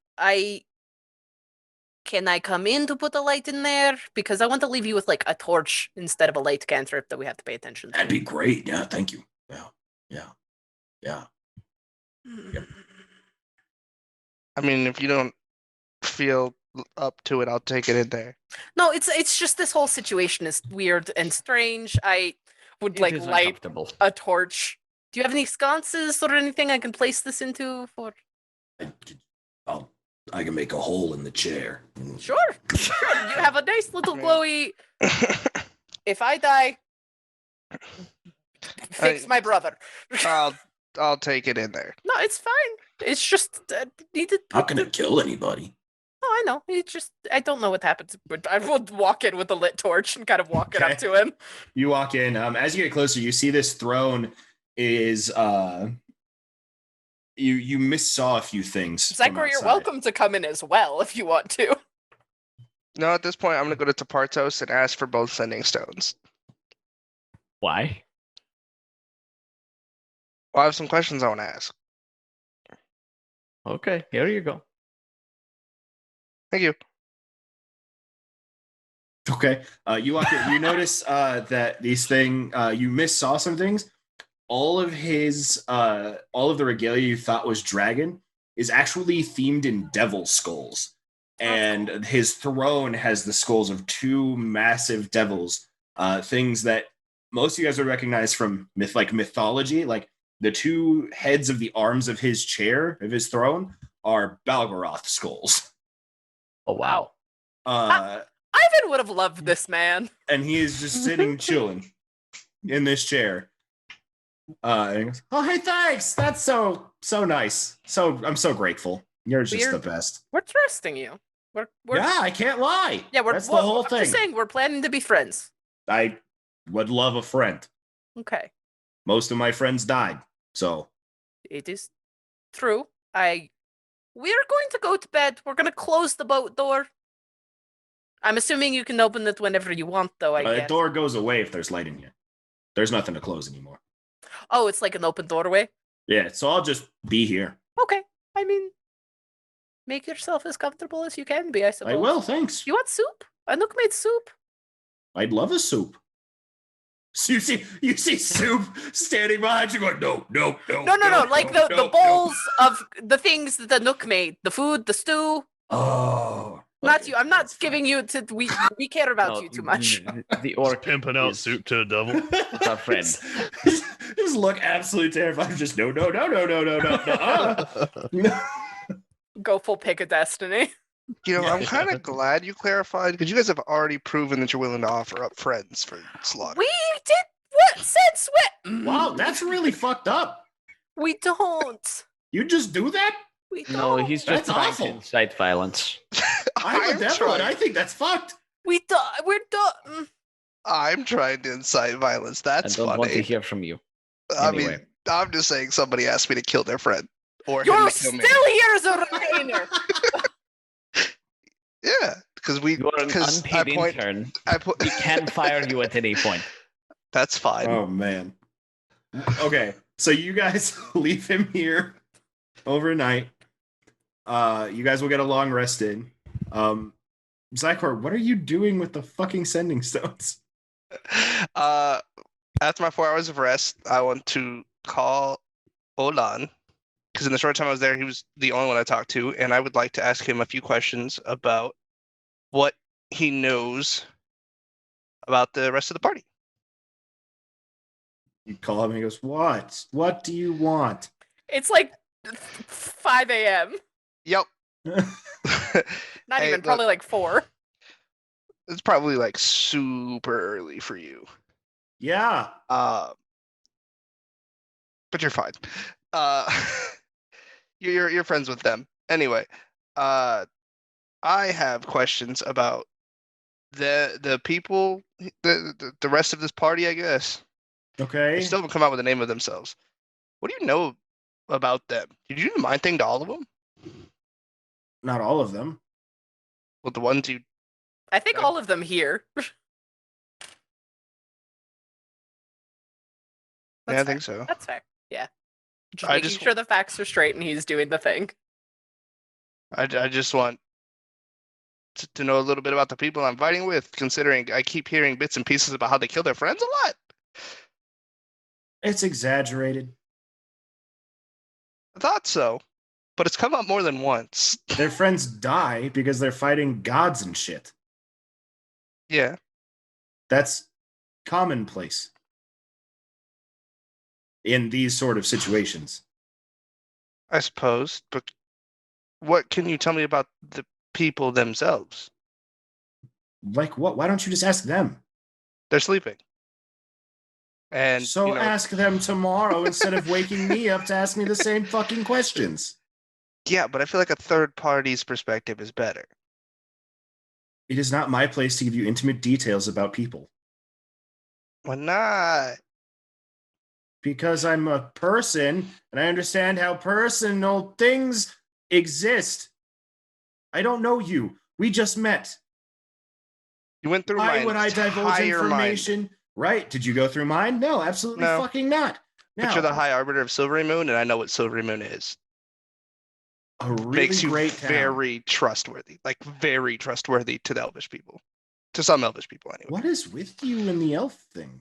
can I come in to put a light in there? Because I want to leave you with like a torch instead of a light cantrip that we have to pay attention to. That'd be great. Yeah, thank you. Yeah. I mean, if you don't feel up to it, I'll take it in there. No, it's just this whole situation is weird and strange. I would It like is light uncomfortable. a torch. Do you have any sconces or anything I can place this into for? I can make a hole in the chair. Sure. You have a nice little glowy. If I die, fix my brother. I'll take it in there. No, it's fine. It's just needed. Not gonna kill anybody. Oh, I know. It's just I don't know what happens. But I will walk in with a lit torch and kind of walk it up Okay. to him. You walk in. As you get closer, you see this throne is you missaw a few things. from Zachary, you're outside. welcome to come in as well if you want to. No, at this point, I'm gonna go to Tapartos and ask for both sending stones. Why? Well, I have some questions I want to ask. Okay, here you go. Thank you. Okay. You walk in. You notice that these thing you missaw some things. All of the regalia you thought was dragon is actually themed in devil skulls. And his throne has the skulls of two massive devils, things that most of you guys would recognize from mythology. Like the two heads of the arms of his chair, of his throne, are Balgaroth skulls. Oh wow. Ivan would have loved this man. And he is just sitting chilling in this chair. And he goes, "Oh, hey, thanks. That's so nice. I'm so grateful. You're just the best." We're trusting you. We're Yeah, I can't lie. Yeah, that's the whole I'm thing. just saying we're planning to be friends. I would love a friend. Okay. Most of my friends died, so It is true. We're going to go to bed. We're going to close the boat door. I'm assuming you can open it whenever you want, though, I the guess. door goes away if there's light in here. There's nothing to close anymore. Oh, it's like an open doorway? Yeah, so I'll just be here. Okay. I mean, make yourself as comfortable as you can be, I suppose. I will, thanks. You want soup? Anouk made soup. I'd love a soup. So you see soup standing behind you going, no. No. Like the bowls of the things that Anouk made. The food, the stew. Oh. Not you. I'm not giving you to. We care about you too much. The orc Pimping out soup to a devil. is our friend. Just look absolutely terrified. Just no. Go full pick of destiny. I'm kind of glad you clarified because you guys have already proven that you're willing to offer up friends for slaughter. We did what? Since when? Wow, that's really fucked up. We don't. You just do that? We don't. No, he's just That's trying awful. to incite violence. I'm a devil, and I think that's fucked. We're done. I'm trying to incite violence. That's I don't want to funny. hear from you. I Anyway. mean, I'm just saying somebody asked me to kill their friend. Or him You're to kill still me. here as a retainer. Yeah, because You are an unpaid intern. We can fire you at any point. That's fine. Oh man. Okay, so you guys leave him here overnight. You guys will get a long rest in. Zycor, what are you doing with the fucking sending stones? After my 4 hours of rest, I want to call Olan because in the short time I was there, he was the only one I talked to, and I would like to ask him a few questions about what he knows about the rest of the party. You call him and he goes, "What? What do you want?" It's like 5 a.m. Yep. Not Hey, even, probably like 4. It's probably like super early for you. Yeah. But you're fine. You're friends with them. Anyway, I have questions about the people, the rest of this party, I guess. Okay. They still haven't come out with the name of themselves. What do you know about them? Did you do the mind thing to all of them? Not all of them. Well, the ones you. I think all of them here. Yeah, I think so. That's fair. Yeah. Just I making just- sure the facts are straight and he's doing the thing. I just want to know a little bit about the people I'm fighting with, considering I keep hearing bits and pieces about how they kill their friends a lot. It's exaggerated. I thought so, but it's come up more than once. Their friends die because they're fighting gods and shit. Yeah. That's commonplace in these sort of situations. I suppose, but what can you tell me about the people themselves? Like what? Why don't you just ask them? They're sleeping. And So you know, ask them tomorrow instead of waking me up to ask me the same fucking questions. yeah, but I feel like a third party's perspective is better. It is not my place to give you intimate details about people. Why not? Because I'm a person and I understand how personal things exist. I don't know you. We just met. You went through Why my would I divulge entire mind. information? Right. Did you go through mine? No, absolutely No. fucking not. But Now, you're the High Arbiter of Silvery Moon, and I know what Silvery Moon is. a really Makes you great town. very trustworthy. Like, very trustworthy to the Elvish people. To some Elvish people, anyway. What is with you and the elf thing?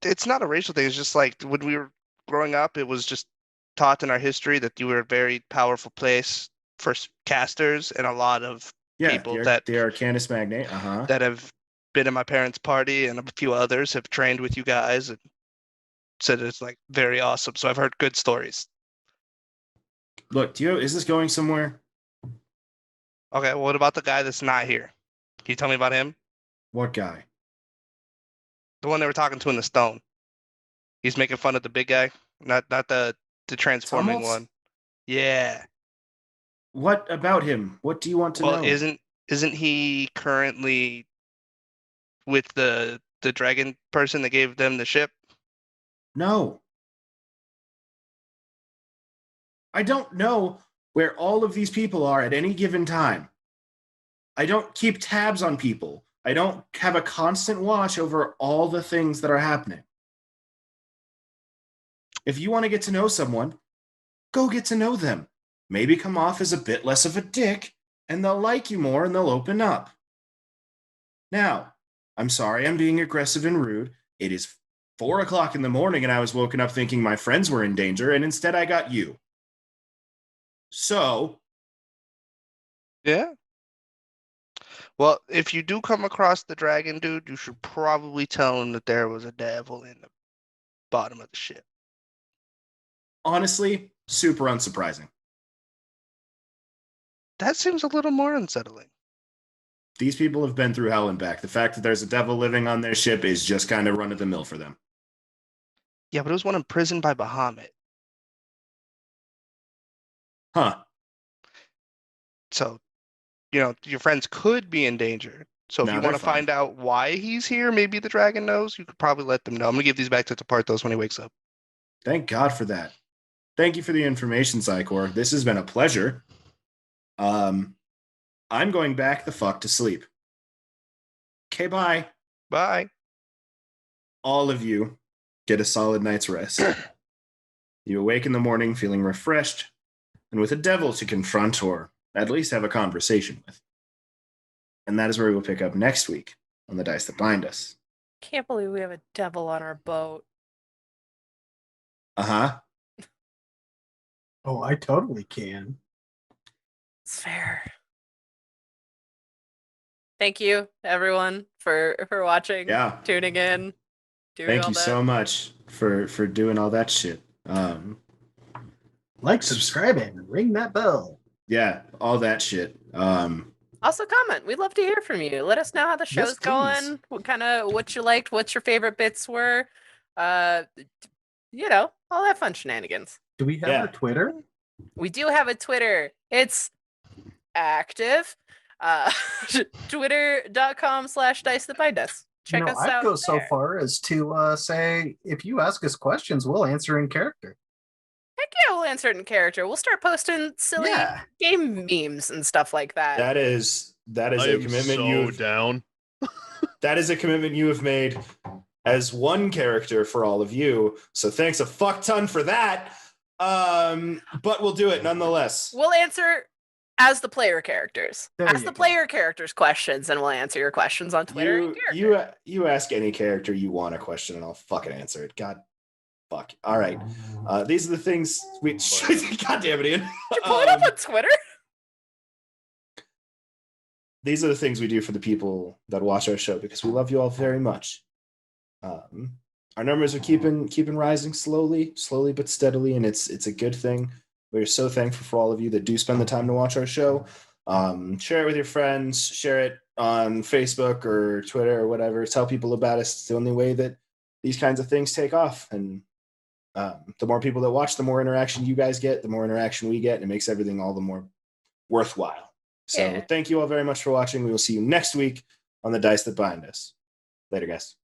It's not a racial thing. It's just like when we were growing up, it was just taught in our history that you were a very powerful place for casters, and a lot of Yeah, people the, that the Arcanus Magnate. Uh-huh. that have been in my parents' party, and a few others have trained with you guys and said it's like very awesome. So I've heard good stories. Look, is this going somewhere? Okay, well, what about the guy that's not here? Can you tell me about him? What guy? The one they were talking to in the stone. He's making fun of the big guy, not the transforming Tumults? one. Yeah. What about him? What do you want to Well, know? isn't he currently with the dragon person that gave them the ship? No. I don't know where all of these people are at any given time. I don't keep tabs on people. I don't have a constant watch over all the things that are happening. If you want to get to know someone, go get to know them. Maybe come off as a bit less of a dick, and they'll like you more and they'll open up. Now, I'm sorry I'm being aggressive and rude. It is 4 o'clock in the morning and I was woken up thinking my friends were in danger, and instead I got you. So, Yeah. Well, if you do come across the dragon dude, you should probably tell him that there was a devil in the bottom of the ship. honestly, super unsurprising. That seems a little more unsettling. These people have been through hell and back. The fact that there's a devil living on their ship is just kind of run of the mill for them. Yeah, but it was one imprisoned by Bahamut. Huh. So, your friends could be in danger. So if No, you they're want to fine. find out why he's here, maybe the dragon knows, you could probably let them know. I'm going to give these back to Parthos when he wakes up. Thank God for that. Thank you for the information, Psychor. This has been a pleasure. I'm going back the fuck to sleep. Okay, bye. Bye. All of you get a solid night's rest. You awake in the morning feeling refreshed and with a devil to confront or at least have a conversation with. And that is where we will pick up next week on the Dice That Bind Us. Can't believe we have a devil on our boat. Uh-huh. Oh, I totally can. It's fair. Thank you, everyone, for watching, Yeah. tuning in, doing Thank all you that. so much for doing all that shit. Like, subscribe, and ring that bell. Yeah, all that shit. Also, comment. We'd love to hear from you. Let us know how the show's Yes, please. going. What you liked, what your favorite bits were. All that fun shenanigans. Do we have Yeah. a Twitter? We do have a Twitter. It's active. Twitter.com/dice that bind us. Check us I'd out. go so there. far as to say, if you ask us questions, we'll answer in character. Heck yeah, we'll answer it in character. We'll start posting silly Yeah. game memes and stuff like that. That is I a am commitment so down. that is a commitment you have made as one character for all of you. So thanks a fuck ton for that. But we'll do it nonetheless. We'll answer as the player characters. There Ask you the go. player characters questions, and we'll answer your questions on Twitter. in character. You ask any character you want a question, and I'll fucking answer it. God, fuck. All right. These are the things we. God damn it, Ian. Did you pull it up on Twitter? These are the things we do for the people that watch our show because we love you all very much. Our numbers are keeping rising slowly but steadily, and it's a good thing. We're so thankful for all of you that do spend the time to watch our show. Share it with your friends. Share it on Facebook or Twitter or whatever. Tell people about us. It's the only way that these kinds of things take off. And the more people that watch, the more interaction you guys get, the more interaction we get, and it makes everything all the more worthwhile. So Yeah. thank you all very much for watching. We will see you next week on the Dice That Bind Us. Later, guys.